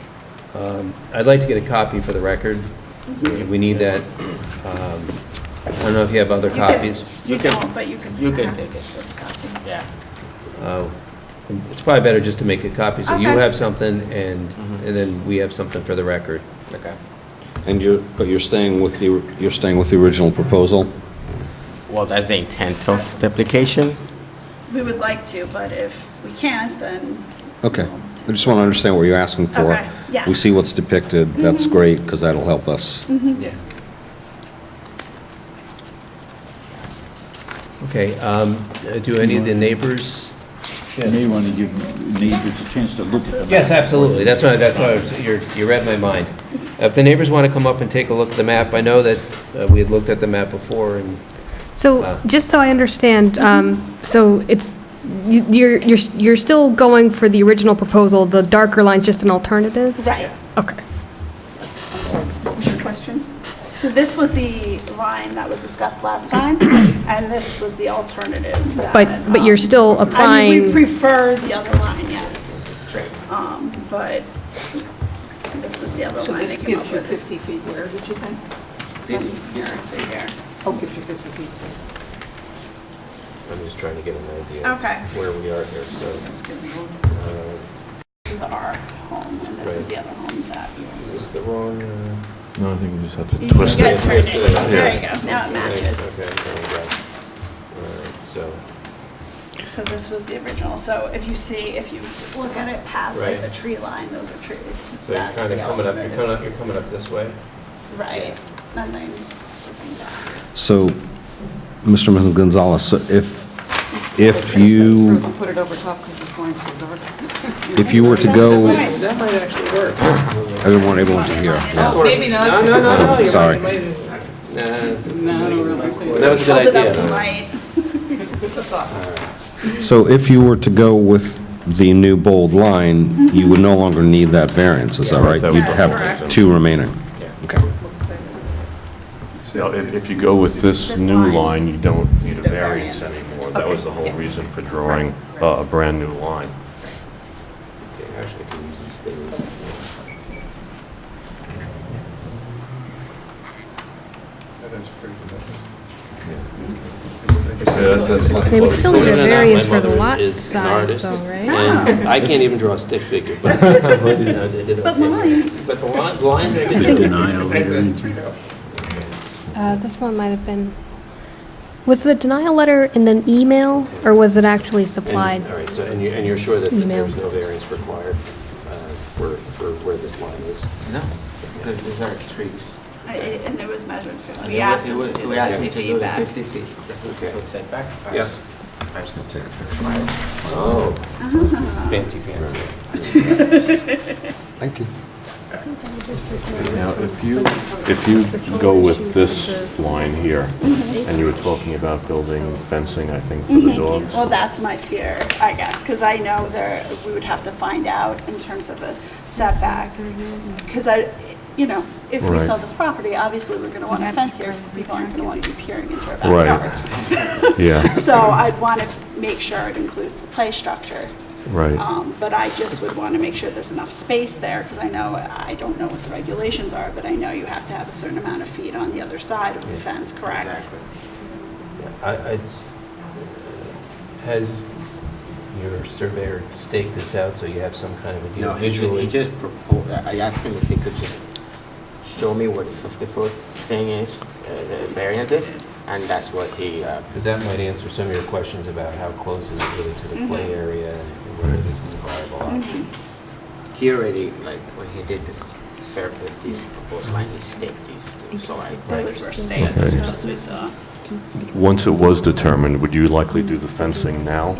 I'd like to get a copy for the record. We need that. I don't know if you have other copies. You can take it. Yeah. It's probably better just to make a copy, so you Okay. have something, and then we have something for the record. Okay. And you're staying with the original proposal? Well, that's the intent of the application. We would like to, but if we can't, then... Okay. I just want to understand what you're asking for. Okay, yes. We see what's depicted, that's great, because that'll help us. Yeah. Okay, do any of the neighbors? You may want to give neighbors a chance to look at them. Yes, absolutely, that's why you read my mind. If the neighbors want to come up and take a look at the map, I know that we had looked at the map before, and So, just so I understand, so it's, you're still going for the original proposal, the darker line's just an alternative? Right. Okay. What was your question? So this was the line that was discussed last time, and this was the alternative. But you're still I mean, applying... we prefer the other line, yes. Straight. But this is the other So line this they came gives up you with. 50 feet where, did you say? Here, to here. Oh, gives you 50 feet. I'm just trying to get an idea Okay. where we are here, so. This is our home, and this is the other home that. Is this the wrong? No, I think we just have to You twist gotta it. turn it. There you go, now it matches. Okay, there we go. All right, so, So this was the original, so if you look at it past like Right. the tree line, those are trees. so you're That's kind of the coming up, alternative. you're coming up this way? Right, and then switching back. So, Mr. and Mrs. Gonzalez, so if you, Put it over top because this line's so dark. if you were to go, That might actually work. I didn't want everyone to hear. Yeah. Oh, maybe not. No, you're Sorry. right, No, I don't really see That was a good Hold it up idea. to light. So if you were to go with the new bold line, you would no longer need that variance, is that right? You'd have two remaining. Okay. So if you go with this This new line. line, you don't need a The variance variance. anymore. That was the whole Yes. reason for drawing a brand-new line. Okay, actually, I can use these things. They would still need a Believe it or not, variance my for the mother lot is an size artist, though, right? And I can't even draw a stick figure, but they did But okay. lines. But the lines I did. Denial. This one might have been, was the denial letter in an email, or was it actually supplied? All right, so, and you're sure that Email. there's no variance required for where this line is? No, because these are trees. And there was measured, And we it asked wa- them it to do wa- we the asked them 50 to do the feedback. 50 feet, the 50-foot setback. Yeah. First, take a picture. Oh, fancy, fancy. Thank you. Now, if you go with this line here, and you were talking about building fencing, I think, for the dogs. Well, that's my fear, I guess, because I know we would have to find out in terms of a setback. Because if we Right. sell this property, obviously we're going to want a fence here, because people aren't going to want to be peering into our Right. backyard. Yeah, So I'd want to make sure it includes the play structure. right. But I just would want to make sure there's enough space there, because I don't know what the regulations are, but I know you have to have a certain amount of feet on the other side of the fence, correct? Exactly. Has your surveyor staked this out so you have some kind of a deal No, he visually? just proposed, I asked him if he could just show me what the 50-foot thing is, the variance is, and that's what he, Because that might answer some of your questions about how close is it really to the play area and whether this is a viable option. he already, like, when he did this survey, this proposed line, he staked these two, so I. Those were staked, Okay. as we saw. Once it was determined, would you likely do the fencing now?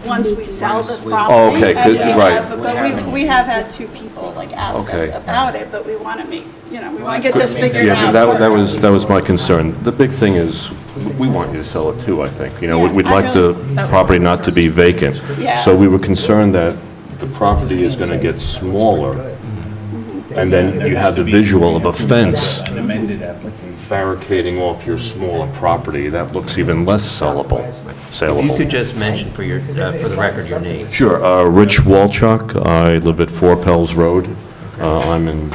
Once we sell this Once we- property. Oh, okay, and good, we right. have- But we have had two people ask us Okay. about it, but we want to we want to get this figured Yeah, out that first. was my concern. The big thing is, we want you to sell it too, I think. You know, Yeah, we'd I like the know. property not to be vacant. Yeah. So we were concerned that the property is gonna get smaller, and then you have the visual of a fence An amended application. barricading off your smaller property. That looks even less sellable, If you saleable. could just mention for the record your name. Sure, Rich Walchuk, I live at 4 Pell's Road. I'm in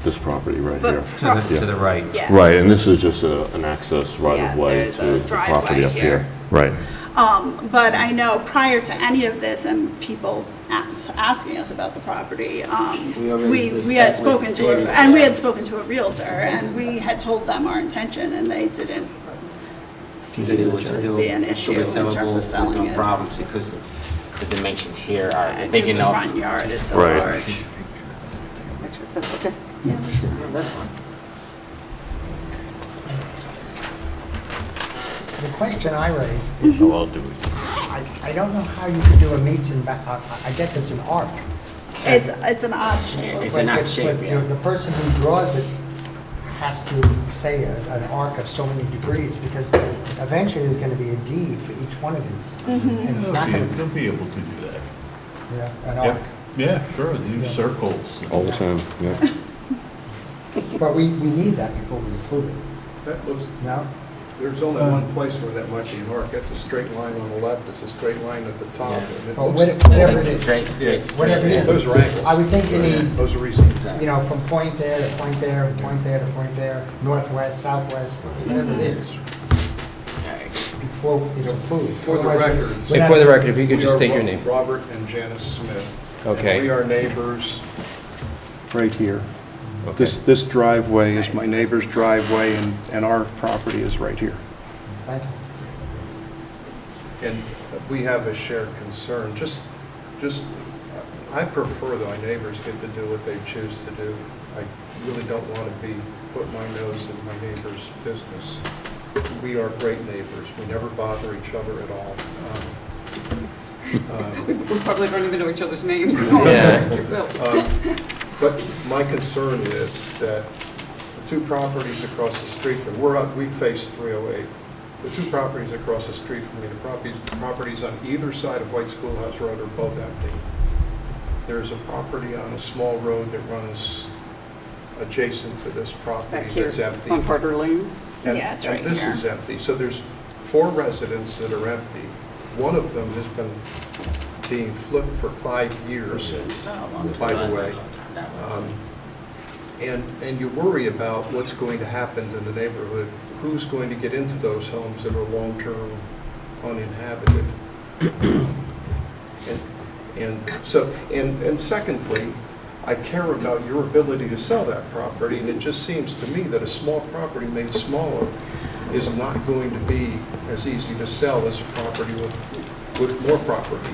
this property right But here. pro- Yeah. To the right. Yeah. Right, and this is just an access right Yeah, of way there's to a the driveway property up here. here. Right. But I know prior to any of this and people asking us about the property, we had spoken to, we had spoken to a realtor, and we had told them our intention, and they didn't It would still be an issue in terms sellable, of selling no it. problems, because of the dimensions here are big Because the enough. front yard is so Right. large. Make sure if that's okay. That's fine. The question I raise is, So I'll do it. I don't know how you could do a meets and back, I guess it's an arc. It's an odd shape. It's an odd shape, But yeah. the person who draws it has to say an arc of so many degrees, because eventually there's going to be a D for each one of these. Mm-hmm. And it's not going to, They'll be able to do that. yeah, an arc. Yeah, sure, they use circles. All the time, yeah. But we need that before we approve it, That was, no? there's only one place where that might be an arc, that's a straight line on the left, it's a straight line at the top. and it Well, looks- whatever it is. Straight. Whatever it is. Those are angles. I would think you need, Those are reasons. you know, from point there to point there, point there to point there, northwest, southwest, whatever it is, before it's approved. For the Otherwise, record. we're not- For the record, if you could We just are state your name. Robert and Janice Smith. Okay. And we are neighbors right here. Okay. This driveway is my neighbor's driveway, and our property is right here. Thank you. And we have a shared concern, I prefer that my neighbors get to do what they choose to do. I really don't want to put my nose in my neighbor's business. We are great neighbors, we never bother each other at all. We probably don't even know each other's names. Yeah. You will. But my concern is that the two properties across the street, from we face 308. The two properties across the street from me, the properties on either side of White Schoolhouse Road are both empty. There's a property on a small road that runs adjacent to this property Back here, that's empty. on Carter Lane. And- Yeah, it's right And this here. is empty. So there's 4 residents that are empty. One of them has been being flipped for 5 years, by the way. And you worry about what's going to happen in the neighborhood. Who's going to get into those homes that are long-term uninhabited? And secondly, I care about your ability to sell that property, and it just seems to me that a small property made smaller is not going to be as easy to sell as a property with more property.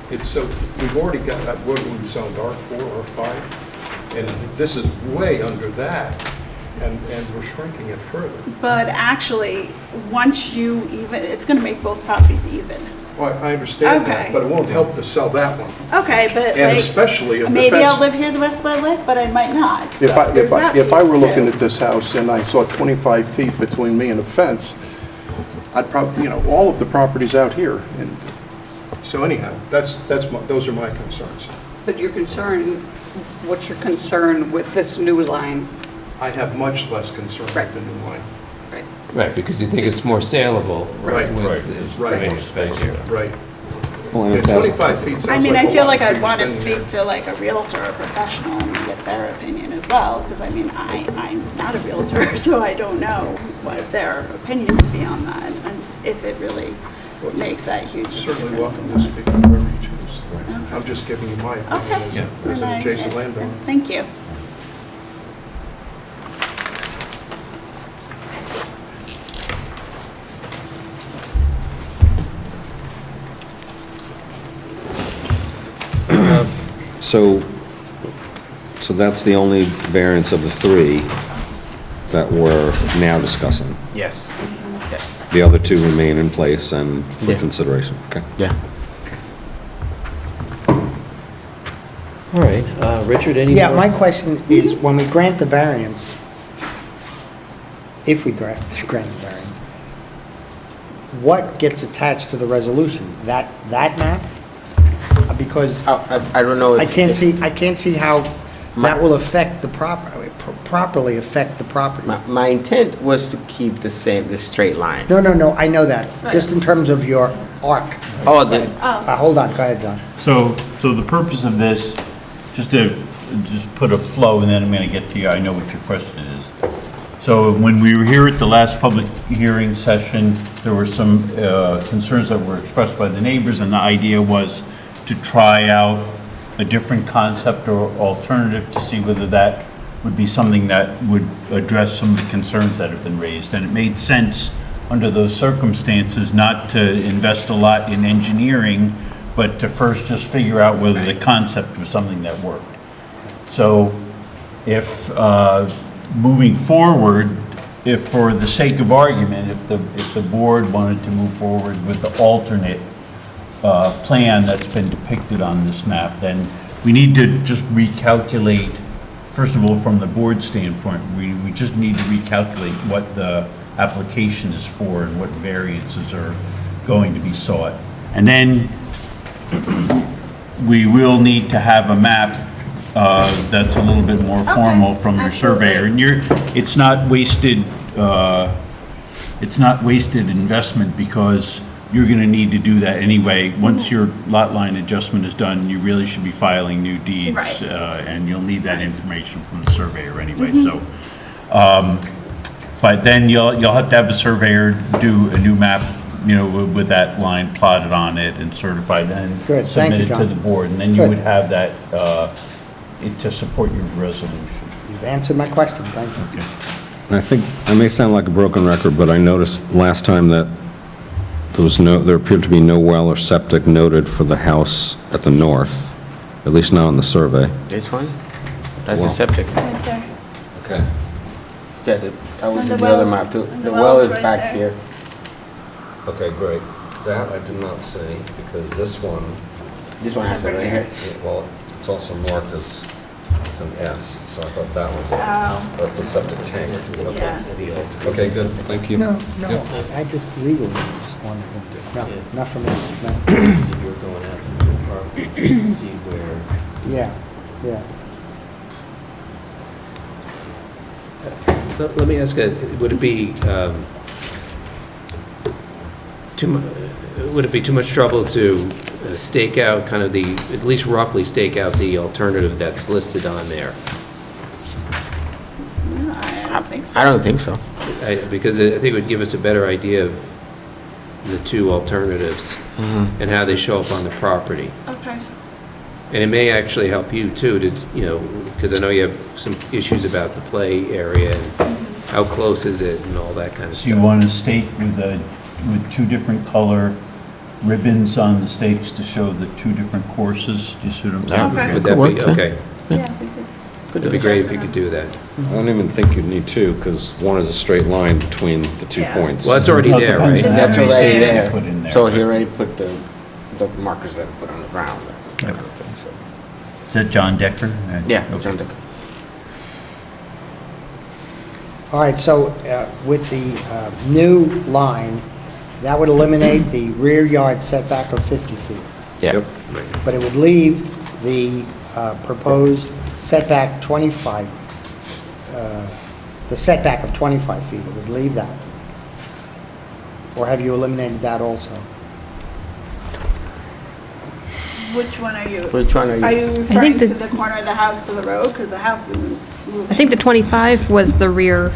It's so, we've already got that, what we've zoned R4, R5, and this is way under that, and we're shrinking it further. But actually, once you even, it's gonna make both properties even. Well, I understand Okay. that, but it won't help to sell that one. Okay, but And like, especially if the maybe I'll fence- live here the rest of my life, but I might not. So If I there's that were piece, looking too. at this house and I saw 25 feet between me and a fence, I'd probably, all of the properties out here. And so anyhow, those are my concerns. But your concern, what's your concern with this new line? I have much less concern with the new line. Right. Right, because you think it's more saleable. Right, with the right, more space here. right. Well, and Yeah, it's as- 25 feet sounds like I mean, a I feel lot like for I'd you want to spending speak to like a realtor or professional and get their opinion as well, because I mean, I'm not a realtor, so I don't know what their opinion would be on that, and if it really makes that huge of a Certainly difference. welcome to speak to whoever you choose. I'm just giving you my opinion Okay. as an adjacent landowner. Thank you. So that's the only variance of the three that we're now discussing. Yes, yes. The other two remain in place and for Yeah. consideration. Okay. Yeah. All right, Richard, any Yeah, more? my question is, when we grant the variance, if we grant the variance, what gets attached to the resolution? That map? Because I don't know. I can't see how that will affect the properly affect the property. My intent was to keep the straight line. No, I know that. Just in terms of your arc. Oh, Hold on, go ahead, John. So the purpose of this, just to put a flow, and then I'm going to get to you, I know what your question is. So when we were here at the last public hearing session, there were some concerns that were expressed by the neighbors, and the idea was to try out a different concept or alternative to see whether that would be something that would address some of the concerns that have been raised. And it made sense under those circumstances not to invest a lot in engineering, but to first just figure out whether the concept was something that worked. So if, moving forward, if for the sake of argument, if the board wanted to move forward with the alternate plan that's been depicted on this map, then we need to just recalculate, first of all, from the board standpoint, we just need to recalculate what the application is for and what variances are going to be sought. And then we will need to have a map that's a little bit more formal from your surveyor. And it's not wasted investment, because you're going to need to do that anyway. Once your lot line adjustment is done, you really should be filing new deeds. Right. And you'll need that information from the surveyor anyway, so. But then you'll have to have a surveyor do a new map, with that line plotted on it and certified, and Good, thank submit you, it to John. the board. And then you Good. would have that to support your resolution. You've answered my question, thank you. Okay. And I think, I may sound like a broken record, but I noticed last time that there appeared to be no well or septic noted for the house at the north, at least not on the survey. This one? That's the Well. septic. Right there. Okay. Yeah, that was And the the other well's- map too. and The the well well's is right back there. here. Okay, great. That I did not see, because this one, This one has it right here. well, it's also marked as an S, so I thought that was it. Oh. That's a septic tank. Yeah. Okay, good, thank you. No, Yep. I just legally just wanted to do, no, not for me, no. You're going out to the park to see where. Yeah. Let me ask, would it be would it be too much trouble to stake out kind of at least roughly stake out the alternative that's listed on there? No, I don't think so. I don't think so. Because I think it would give us a better idea of the two alternatives and how they show up on the property. Okay. And it may actually help you too, to, you know, because I know you have some issues about the play area and how close is it and all that kind of So you stuff. want a stake with two different color ribbons on the stakes to show the two different courses? Do you see what I'm saying? Okay. Would that be, okay. Yeah, we could. It'd be great if you could do that. I don't even think you'd need two, because one is a straight line between the 2 Yeah. points. Well, that's already there, right? That's How many already stakes you there. put in there, So right? he already put the markers that I put on the ground, that Yep. kind of thing, so. Is that John Decker? Yeah, Okay. John Decker. All right, so with the new line, that would eliminate the rear yard setback of 50 feet. Yeah. But it would leave the proposed setback 25, the setback of 25 feet. It would leave that. Or have you eliminated that also? Which one are you? Which one are you? Are you think referring the- to the corner of the house to the road? Because the house isn't moving. I think the 25 was the rear.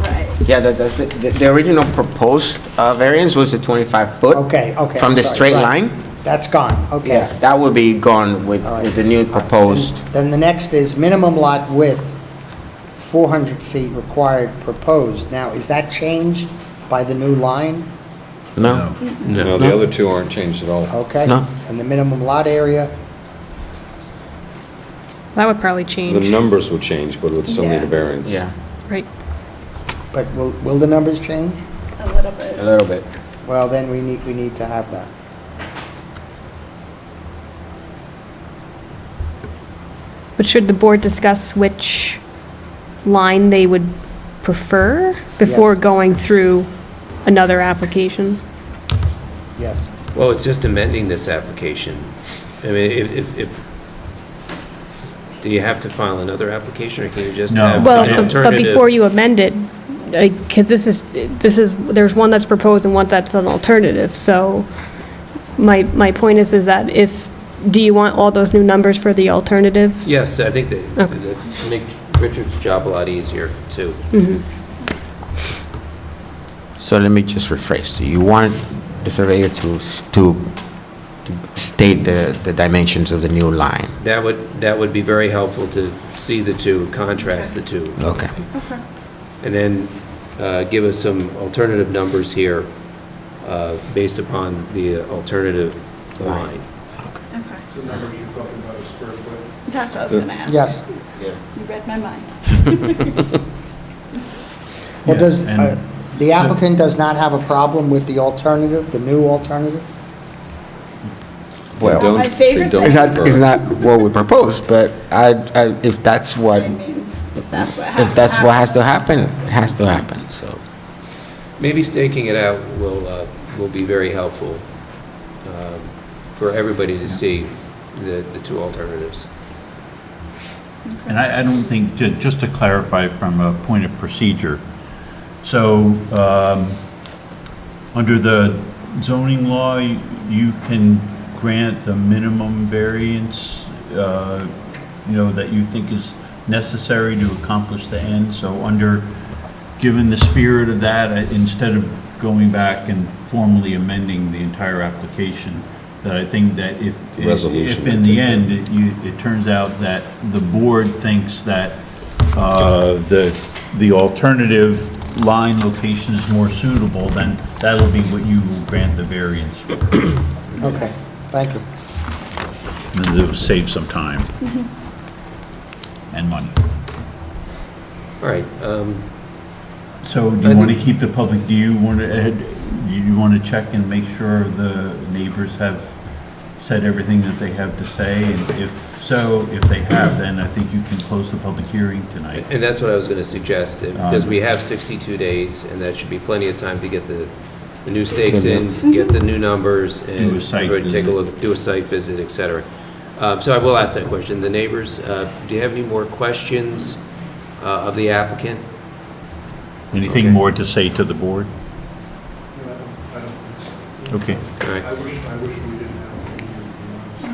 Right. Yeah, the original proposed variance was a 25-foot. Okay, okay. From I'm the sorry, straight right. line. That's gone, okay. Yeah, that would be gone with All right. with the new proposed. Then the next is minimum lot width, 400 feet required proposed. Now, is that changed by the new line? No. No, the other two aren't changed at all. Okay? No. And the minimum lot area, That would probably The change. numbers would change, but it would still need a variance. Yeah, Right. but will the numbers change? A little bit. a little bit. Well, then we need to have that. But should the board discuss which line they would prefer before Yes. going through another application? Yes. Well, it's just amending this application. I mean, do you have to file another application, or can you just No. have Well, an but alternative? before you amend it, because this is, there's one that's proposed and one that's an alternative, so my point is that do you want all those new numbers for the alternatives? Yes, I think that Okay. make Richard's job a lot easier, too. So let me just rephrase. So you want the surveyor to state the dimensions of the new line? That would be very helpful to see the two, contrast the two. Okay. Okay. And then give us some alternative numbers here based upon the alternative line. Okay. The numbers you're talking about is square foot. That's what I was going to ask. Yes. You read my mind. Well, does, and the applicant does not have a problem with the alternative, the new alternative? Well, Don't- My favorite they don't- thing. It's not what we proposed, but if that's what, I mean, if that's what has if that's to what has to happen, it has to happen, so. Maybe staking it out will be very helpful for everybody to see the two alternatives. And I don't think, just to clarify from a point of procedure, so under the zoning law, you can grant the minimum variance, that you think is necessary to accomplish the end. So given the spirit of that, instead of going back and formally amending the entire application, that I think that if in the end, it turns out that the board thinks that the alternative line location is more suitable, then that'll be what you will grant the variance for. Okay, thank you. And it'll save some time and money. All right, So do you want to keep the public, do you want to check and make sure the neighbors have said everything that they have to say? And if they have, then I think you can close the public hearing tonight. and that's what I was going to suggest, because we have 62 days, and that should be plenty of time to get the new stakes in, get the new numbers, and Do a site everybody take a visit. look, do a site visit, et cetera. So I will ask that question. The neighbors, do you have any more questions of the applicant? Anything Okay. more to say to the board? I don't think so. Okay. All right. I wish we didn't have a meeting, to be honest.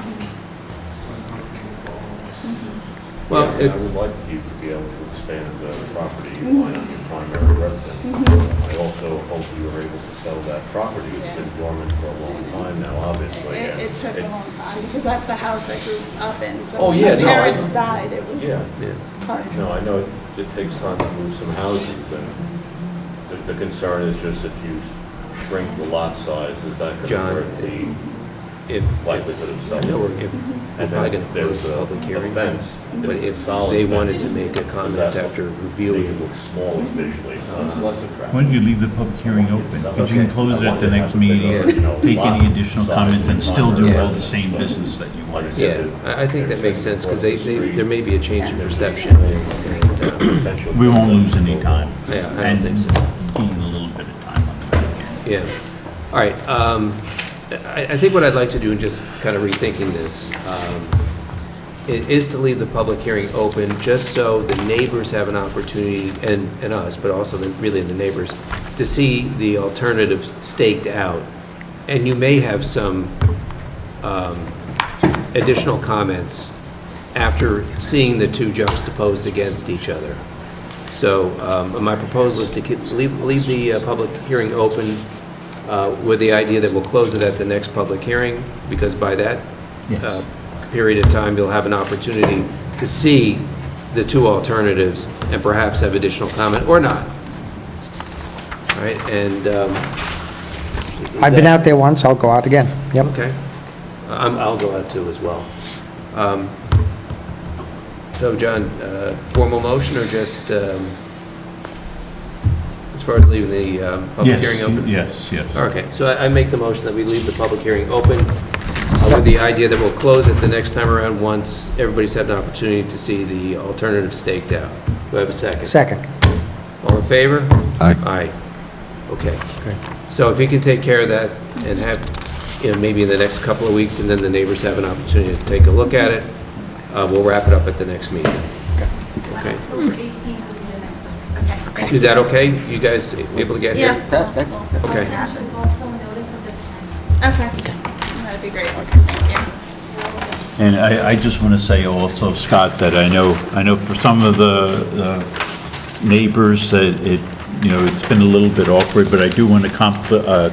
Well, Yeah, I would like you to be able to expand the property line on your primary residence. I also hope you are able to sell that property. It's been dormant for a long time now, obviously. and It took a long time, because that's the house I grew up in, so Oh, when yeah, my no, I- parents died, it was Yeah. hard. No, I know it takes time to move some houses, and the concern is just if you shrink the lot size, is that going John, to hurt the If, likelihood of I selling? know we're And probably then going to close there's the a public hearing, fence. but It's a if solid they fence. wanted to make a Does comment that after Make reviewing, it look small visually, so it's less attractive. Why don't you leave the public hearing open? Because you can close it at the next Yeah. meeting, take any additional comments, and still do all the same business that you want to do. yeah, I think that makes sense, because there may be a change in perception, and, We won't lose any time. yeah, I don't think so. Gain a little bit of time on the back end. Yeah. All right. I think what I'd like to do, and just kind of rethinking this, is to leave the public hearing open, just so the neighbors have an opportunity, and us, but also really the neighbors, to see the alternatives staked out. And you may have some additional comments after seeing the two juxtaposed against each other. So my proposal is to leave the public hearing open with the idea that we'll close it at the next public hearing, because by that period of time, you'll have an opportunity to see the two alternatives and perhaps have additional comment or not. All right, and... I've been out there once, I'll go out again. Yep. Okay. I'll go out too as well. So, John, formal motion or just, as far as leaving the public hearing open? Yes. Okay, so I make the motion that we leave the public hearing open with the idea that we'll close it the next time around once everybody's had an opportunity to see the alternative staked out. Do I have a second? Second. All in favor? Aye. Aye. Okay. So if you can take care of that and have, maybe in the next couple of weeks, and then the neighbors have an opportunity to take a look at it, we'll wrap it up at the next meeting. Okay. October 18th will be the next one. Okay. Is that okay? You guys able to get here? Yeah. That's Okay. Actually, also notice of the time. Okay, that'd be great, thank you. And I just want to say also, Scott, that I know for some of the neighbors that it's been a little bit awkward, but I do want to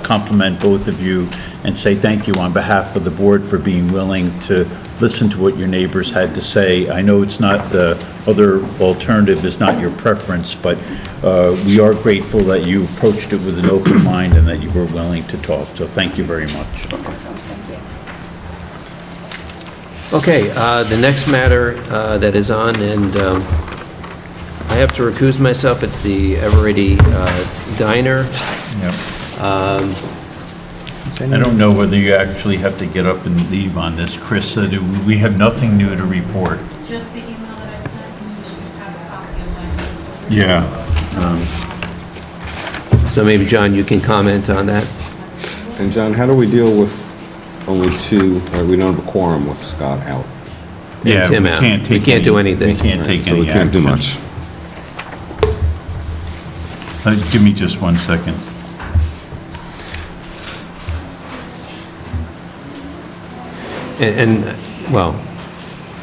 compliment both of you and say thank you on behalf of the board for being willing to listen to what your neighbors had to say. I know it's not, the other alternative is not your preference, but we are grateful that you approached it with an open mind and that you were willing to talk. So thank you very much. Okay, the next matter that is on, and I have to recuse myself, it's the Eveready Diner. Yep. I don't know whether you actually have to get up and leave on this. Chris, we have nothing new to report. Just the email that I sent, you should have a copy of that. Yeah. So maybe, John, you can comment on that? And John, how do we deal with only two, we don't have a quorum with Scott out? Yeah, Tim we out. can't We take can't do any- anything. We can't take So any we can't do action. much. Give me just 1 second. And, well,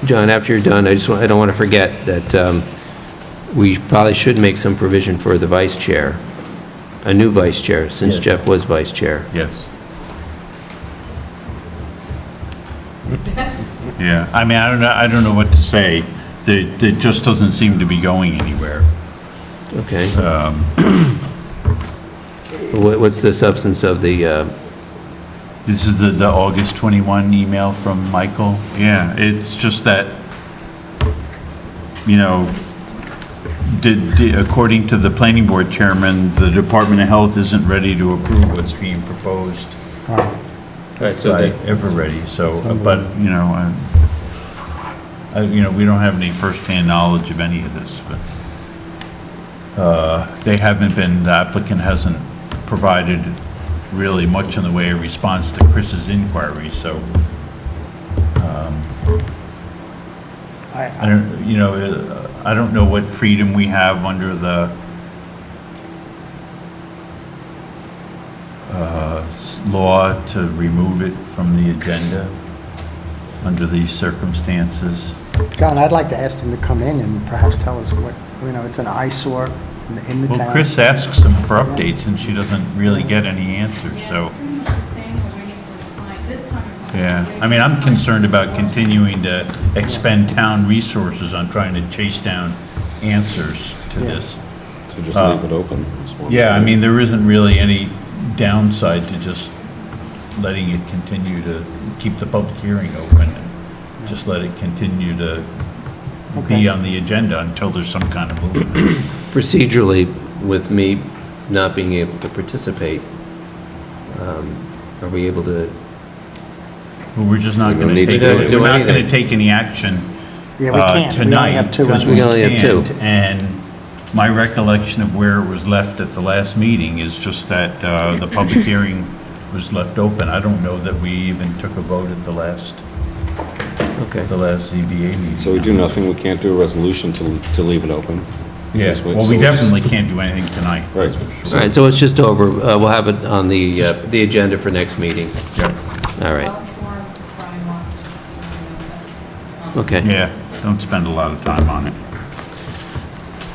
John, after you're done, I don't want to forget that we probably should make some provision for the vice chair, a new vice chair, since Yes. Jeff was vice chair. Yes. Yeah, I mean, I don't know what to say. It just doesn't seem to be going anywhere. Okay. What's the substance of the, This is the August 21 email from Michael. Yeah, it's just that, according to the planning board chairman, the Department of Health isn't ready to approve what's being proposed. right, so By they, Eveready, but, we don't have any firsthand knowledge of any of this, but the applicant hasn't provided really much in the way of response to Chris's inquiry, so, I don't know what freedom we have under the law to remove it from the agenda under these circumstances. John, I'd like to ask them to come in and perhaps tell us what, it's an eyesore in the town. Well, Chris asks them for updates, and she doesn't really get any answers, so. Pretty much the same, we're waiting for the client, this time. Yeah, I mean, I'm concerned about continuing to expend town resources on trying to chase down answers to this. So just leave it open. Yeah, I mean, there isn't really any downside to just letting it continue to keep the public hearing open and just let it continue to Okay. be on the agenda until there's some kind of movement. Procedurally, with me not being able to participate, are we able to? Well, we're just not We don't going to need to take, do it. we're not going anything. to take any action Yeah, we can't. We only tonight. have two. Because We only have two. can't. And my recollection of where it was left at the last meeting is just that the public hearing was left open. I don't know that we even took a vote at the last ZBA meeting. So we do nothing, we can't do a resolution to leave it open? Yeah, Just wait. well, So we it's- definitely can't do anything tonight. Right. All right, so it's just over. We'll have it on the agenda for next meeting. Yep. All right, I'll inform Brian Watt, okay. Yeah, don't spend a lot of time on it.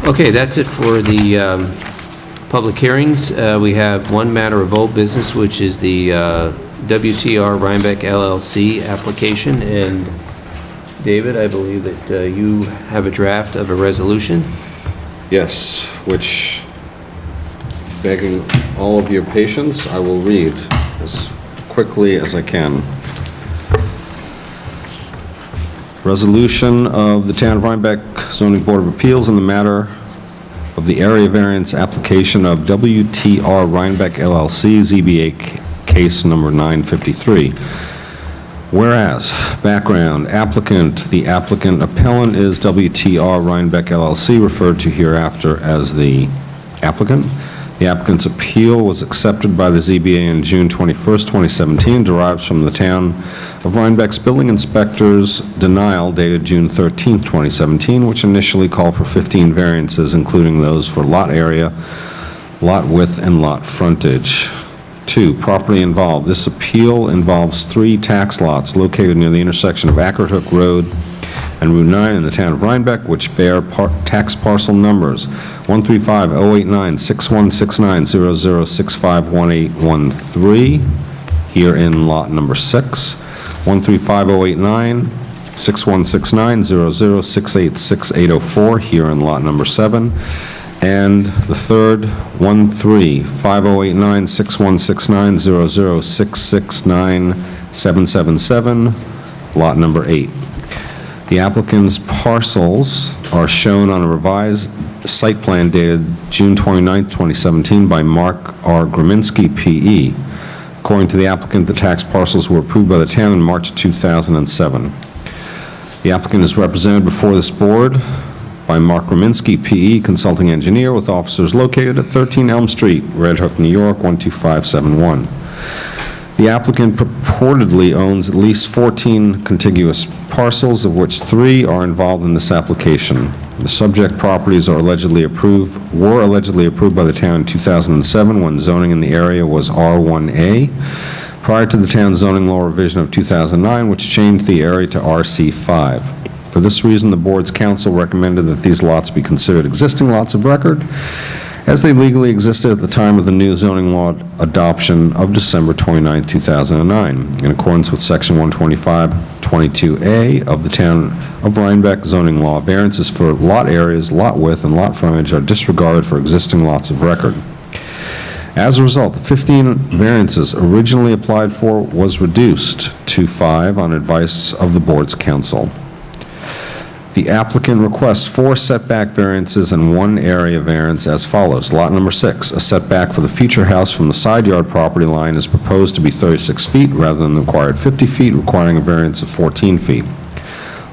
Okay, that's it for the public hearings. We have one matter of old business, which is the WTR Rhinebeck LLC application. And David, I believe that you have a draft of a resolution. Yes, which, begging all of your patience, I will read as quickly as I can. Resolution of the Town of Rhinebeck Zoning Board of Appeals in the matter of the area variance application of WTR Rhinebeck LLC, ZBA case number 953. Whereas, background, the applicant appellant is WTR Rhinebeck LLC, referred to hereafter as the applicant. The applicant's appeal was accepted by the ZBA on June 21st, 2017, derives from the Town of Rhinebeck's building inspector's denial dated June 13th, 2017, which initially called for 15 variances, including those for lot area, lot width, and lot frontage. 2, property involved. This appeal involves 3 tax lots located near the intersection of Ackert Hook Road and Route 9 in the town of Rhinebeck, which bear tax parcel numbers 135-089-6169-00651813, here in lot number 6, 135-089-6169-00686804, here in lot number 7, and the third, 135-089-6169-00669777, lot number 8. The applicant's parcels are shown on a revised site plan dated June 29, 2017 by Mark R. Graminski, P.E. According to the applicant, the tax parcels were approved by the town in March 2007. The applicant is represented before this board by Mark Graminski, P.E., consulting engineer, with offices located at 13 Elm Street, Red Hook, New York, 12571. The applicant purportedly owns at least 14 contiguous parcels, of which 3 are involved in this application. The subject properties were allegedly approved by the town in 2007 when zoning in the area was R1A, prior to the town zoning law revision of 2009, which changed the area to RC5. For this reason, the board's counsel recommended that these lots be considered existing lots of record, as they legally existed at the time of the new zoning law adoption of December 29, 2009. In accordance with Section 125-22A of the Town of Rhinebeck zoning law, variances for lot areas, lot width, and lot frontage are disregarded for existing lots of record. As a result, the 15 variances originally applied for was reduced to 5 on advice of the board's counsel. The applicant requests 4 setback variances and 1 area variance as follows. Lot number 6, a setback for the future house from the side yard property line is proposed to be 36 feet rather than the required 50 feet, requiring a variance of 14 feet.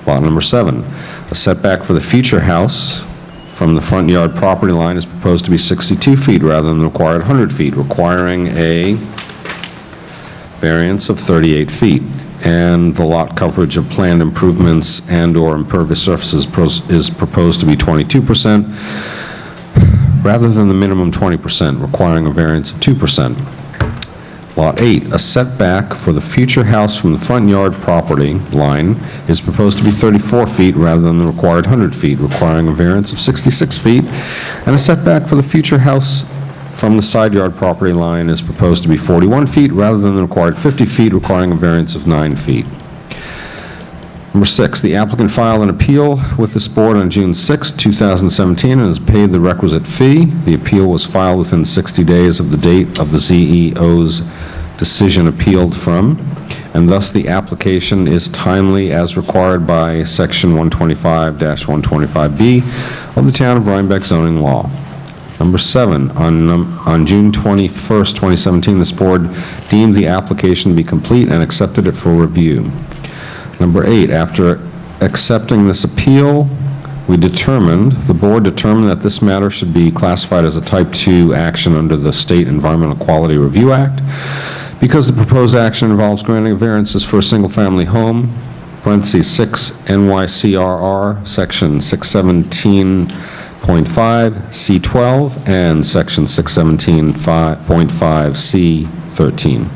Lot number 7, a setback for the future house from the front yard property line is proposed to be 62 feet rather than the required 100 feet, requiring a variance of 38 feet. And the lot coverage of planned improvements and/or impervious surfaces is proposed to be 22% rather than the minimum 20%, requiring a variance of 2%. Lot 8, a setback for the future house from the front yard property line is proposed to be 34 feet rather than the required 100 feet, requiring a variance of 66 feet, and a setback for the future house from the side yard property line is proposed to be 41 feet rather than the required 50 feet, requiring a variance of 9 feet. Number 6, the applicant filed an appeal with this board on June 6, 2017, and has paid the requisite fee. The appeal was filed within 60 days of the date of the ZEO's decision appealed from, and thus the application is timely as required by Section 125-125B of the Town of Rhinebeck zoning law. Number 7, on June 21st, 2017, this board deemed the application to be complete and accepted it for review. Number 8, after accepting this appeal, the board determined that this matter should be classified as a Type 2 action under the State Environmental Quality Review Act because the proposed action involves granting variances for a single-family home, parentheses 6 NYCRR, Section 617.5 C12, and Section 617.5 C13.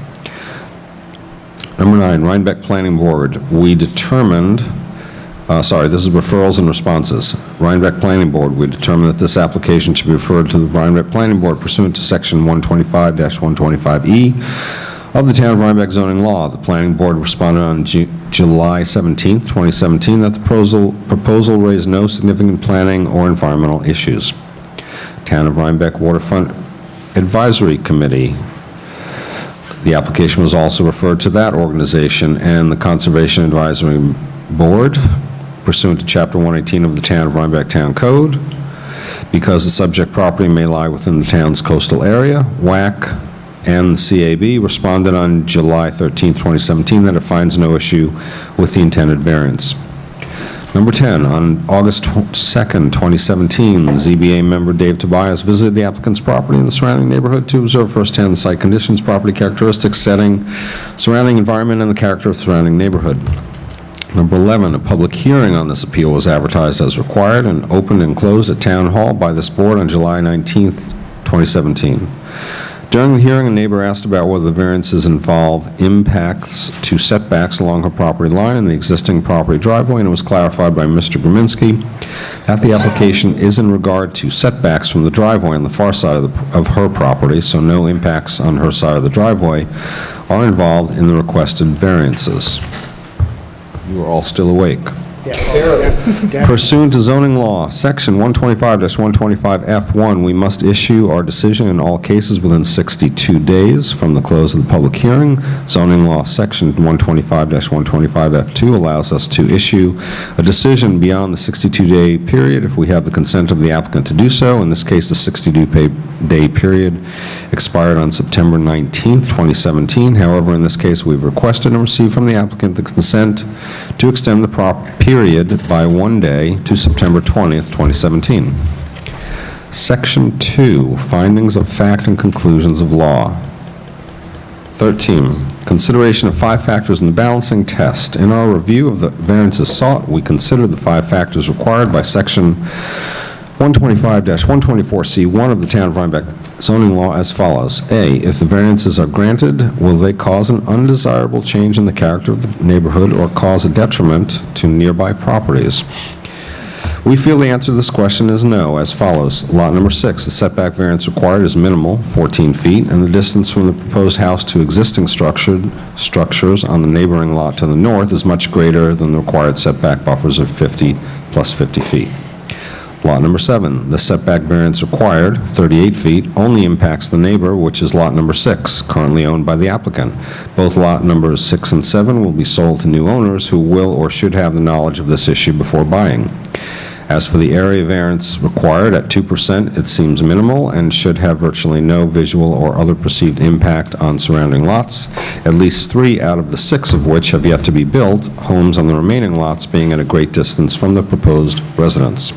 Number 9, Rhinebeck Planning Board. We determined, this is referrals and responses. Rhinebeck Planning Board, we determined that this application should be referred to the Rhinebeck Planning Board pursuant to Section 125-125E of the Town of Rhinebeck zoning law. The Planning Board responded on July 17, 2017, that the proposal raised no significant planning or environmental issues. Town of Rhinebeck Waterfront Advisory Committee. The application was also referred to that organization and the Conservation Advisory Board pursuant to Chapter 118 of the Town of Rhinebeck Town Code because the subject property may lie within the town's coastal area. WAC and the CAB responded on July 13, 2017, that it finds no issue with the intended variance. Number 10, on August 2nd, 2017, ZBA member Dave Tobias visited the applicant's property in the surrounding neighborhood to observe firsthand the site conditions, property characteristics, setting, surrounding environment, and the character of the surrounding neighborhood. Number 11, a public hearing on this appeal was advertised as required and opened and closed at Town Hall by this board on July 19th, 2017. During the hearing, a neighbor asked about whether the variances involve impacts to setbacks along her property line and the existing property driveway, and it was clarified by Mr. Graminsky that the application is in regard to setbacks from the driveway on the far side of her property, so no impacts on her side of the driveway are involved in the requested variances. You are all still awake. Pursuant to zoning law, Section 125-125F1, we must issue our decision in all cases within 62 days from the close of the public hearing. Zoning law, Section 125-125F2 allows us to issue a decision beyond the 62-day period if we have the consent of the applicant to do so. In this case, the 62-day period expired on September 19th, 2017. However, in this case, we've requested and received from the applicant the consent to extend the period by 1 day to September 20th, 2017. Section 2, Findings of Fact and Conclusions of Law. 13, Consideration of 5 factors in the balancing test. In our review of the variances sought, we considered the 5 factors required by Section 125-124C1 of the Town of Rhinebeck zoning law as follows. A, if the variances are granted, will they cause an undesirable change in the character of the neighborhood or cause a detriment to nearby properties? We feel the answer to this question is no, as follows. Lot number 6, the setback variance required is minimal, 14 feet, and the distance from the proposed house to existing structures on the neighboring lot to the north is much greater than the required setback buffers of 50 plus 50 feet. Lot number 7, the setback variance required, 38 feet, only impacts the neighbor, which is lot number 6, currently owned by the applicant. Both lot numbers 6 and 7 will be sold to new owners who will or should have the knowledge of this issue before buying. As for the area variance required at 2%, it seems minimal and should have virtually no visual or other perceived impact on surrounding lots, at least 3 out of the 6 of which have yet to be built, homes on the remaining lots being at a great distance from the proposed residence.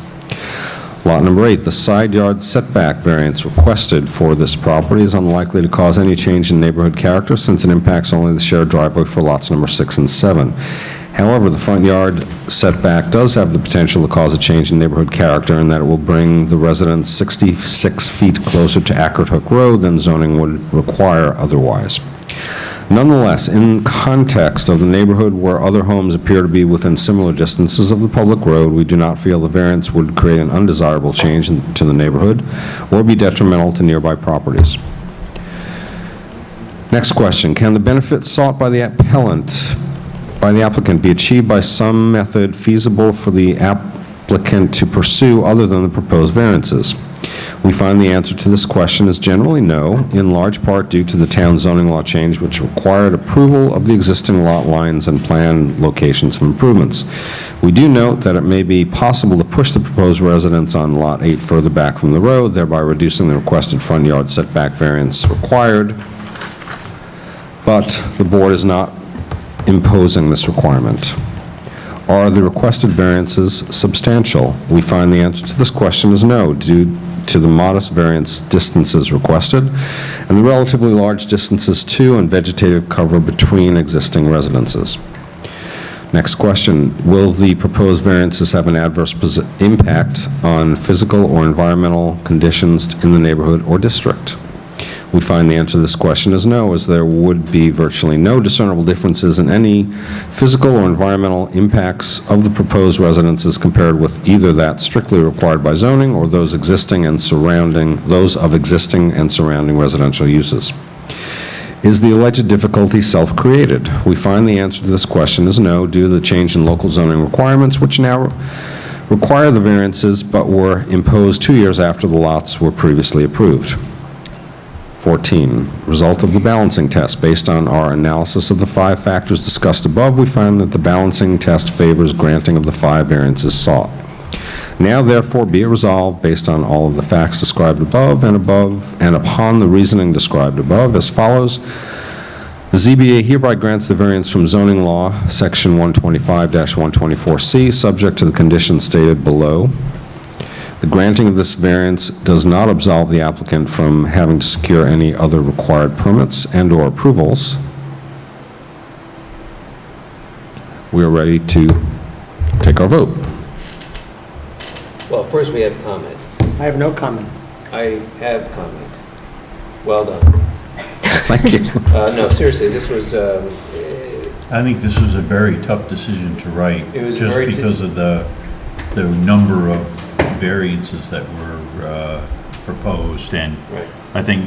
Lot number 8, the side yard setback variance requested for this property is unlikely to cause any change in neighborhood character since it impacts only the shared driveway for lots number 6 and 7. However, the front yard setback does have the potential to cause a change in neighborhood character in that it will bring the residents 66 feet closer to Ackert Hook Road than zoning would require otherwise. Nonetheless, in context of the neighborhood where other homes appear to be within similar distances of the public road, we do not feel the variance would create an undesirable change to the neighborhood or be detrimental to nearby properties. Next question, can the benefits sought by the applicant be achieved by some method feasible for the applicant to pursue other than the proposed variances? We find the answer to this question is generally no, in large part due to the town zoning law change which required approval of the existing lot lines and plan locations of improvements. We do note that it may be possible to push the proposed residence on Lot 8 further back from the road, thereby reducing the requested front yard setback variance required, but the board is not imposing this requirement. Are the requested variances substantial? We find the answer to this question is no, due to the modest variance distances requested and the relatively large distances to and vegetative cover between existing residences. Next question, will the proposed variances have an adverse impact on physical or environmental conditions in the neighborhood or district? We find the answer to this question is no, as there would be virtually no discernible differences in any physical or environmental impacts of the proposed residences compared with either that strictly required by zoning or those of existing and surrounding residential uses. Is the alleged difficulty self-created? We find the answer to this question is no, due to the change in local zoning requirements, which now require the variances but were imposed 2 years after the lots were previously approved. 14, result of the balancing test. Based on our analysis of the 5 factors discussed above, we found that the balancing test favors granting of the 5 variances sought. Now, therefore, be it resolved, based on all of the facts described above and upon the reasoning described above, as follows. The ZBA hereby grants the variance from zoning law, section 125-124C, subject to the conditions stated below. The granting of this variance does not absolve the applicant from having to secure any other required permits and/or approvals. We are ready to take our vote. Well, first we have comment. I have no comment. I have comment. Well done. Thank you. No, seriously, this was, I think this was a very tough decision to write. It was just very because of the number of variances that were proposed, and Right. I think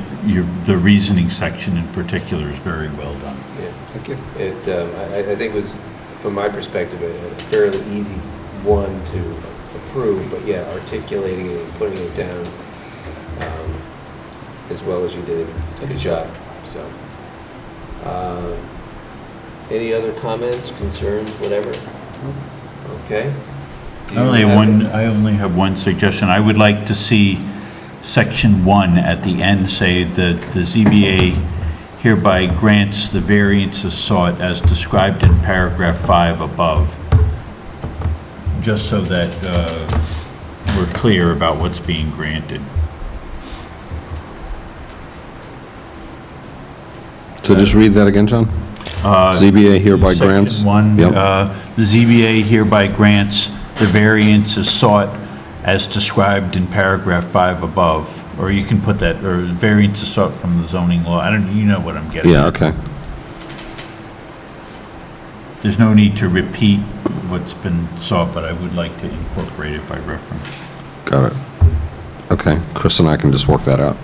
the reasoning section in particular is very well done. yeah. Thank you. I think it was, from my perspective, a fairly easy one to approve, but yeah, articulating it and putting it down as well as you did, a good job, so. Any other comments, concerns, whatever? Okay. I only have one suggestion. I would like to see section 1 at the end say that the ZBA hereby grants the variances sought as described in paragraph 5 above, just so that we're clear about what's being granted. So just read that again, John? ZBA hereby grants? Section 1, Yep. the ZBA hereby grants the variances sought as described in paragraph 5 above, or you can put that, or variances sought from the zoning law. You know what I'm getting Yeah, at. okay. There's no need to repeat what's been sought, but I would like to incorporate it by reference. Got it. Okay, Chris and I can just work that out.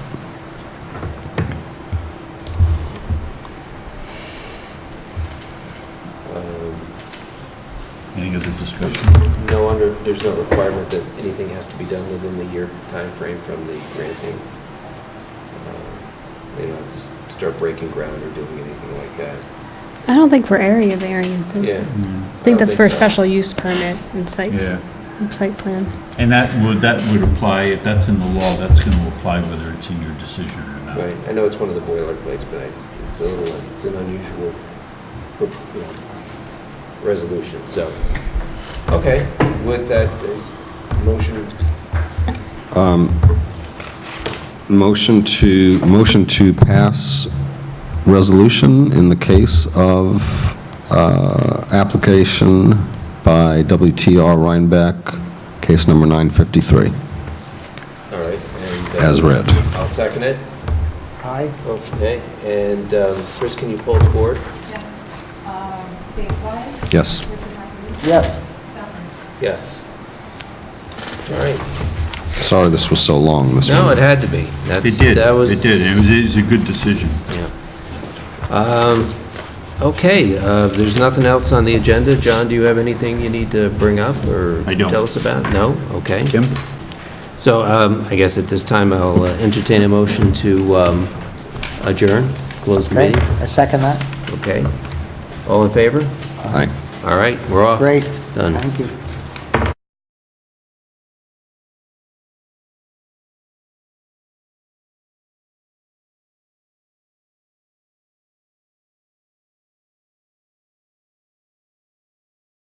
Any other discussion? There's no requirement that anything has to be done within the year time frame from the granting. Just start breaking ground or doing anything like that. I don't think for area variances. Yeah. I think that's for a special use permit and site plan. And that would apply, if that's in the law, that's going to apply whether it's in your decision or not. Right, I know it's one of the boilerplates, but it's an unusual, resolution, so. Okay, with that, is motion, Motion to pass resolution in the case of application by WTR Rhinebeck, case number 953. all right. And As read. I'll second it. Aye. Okay, and Chris, can you pull the board? Yes. Dave White? Yes. Richard Martin? Yes. Stephanie? Yes. All right. Sorry this was so long, this one. No, it had to be. It did, That was. it did. It was a good decision. Yeah. Okay, there's nothing else on the agenda. John, do you have anything you need to bring up or I don't. tell us about? No? Okay. Tim? So I guess at this time, I'll entertain a motion to adjourn, close the Okay, meeting. I second that. Okay. All in favor? Aye. All right, we're off. Great. Done. Thank you.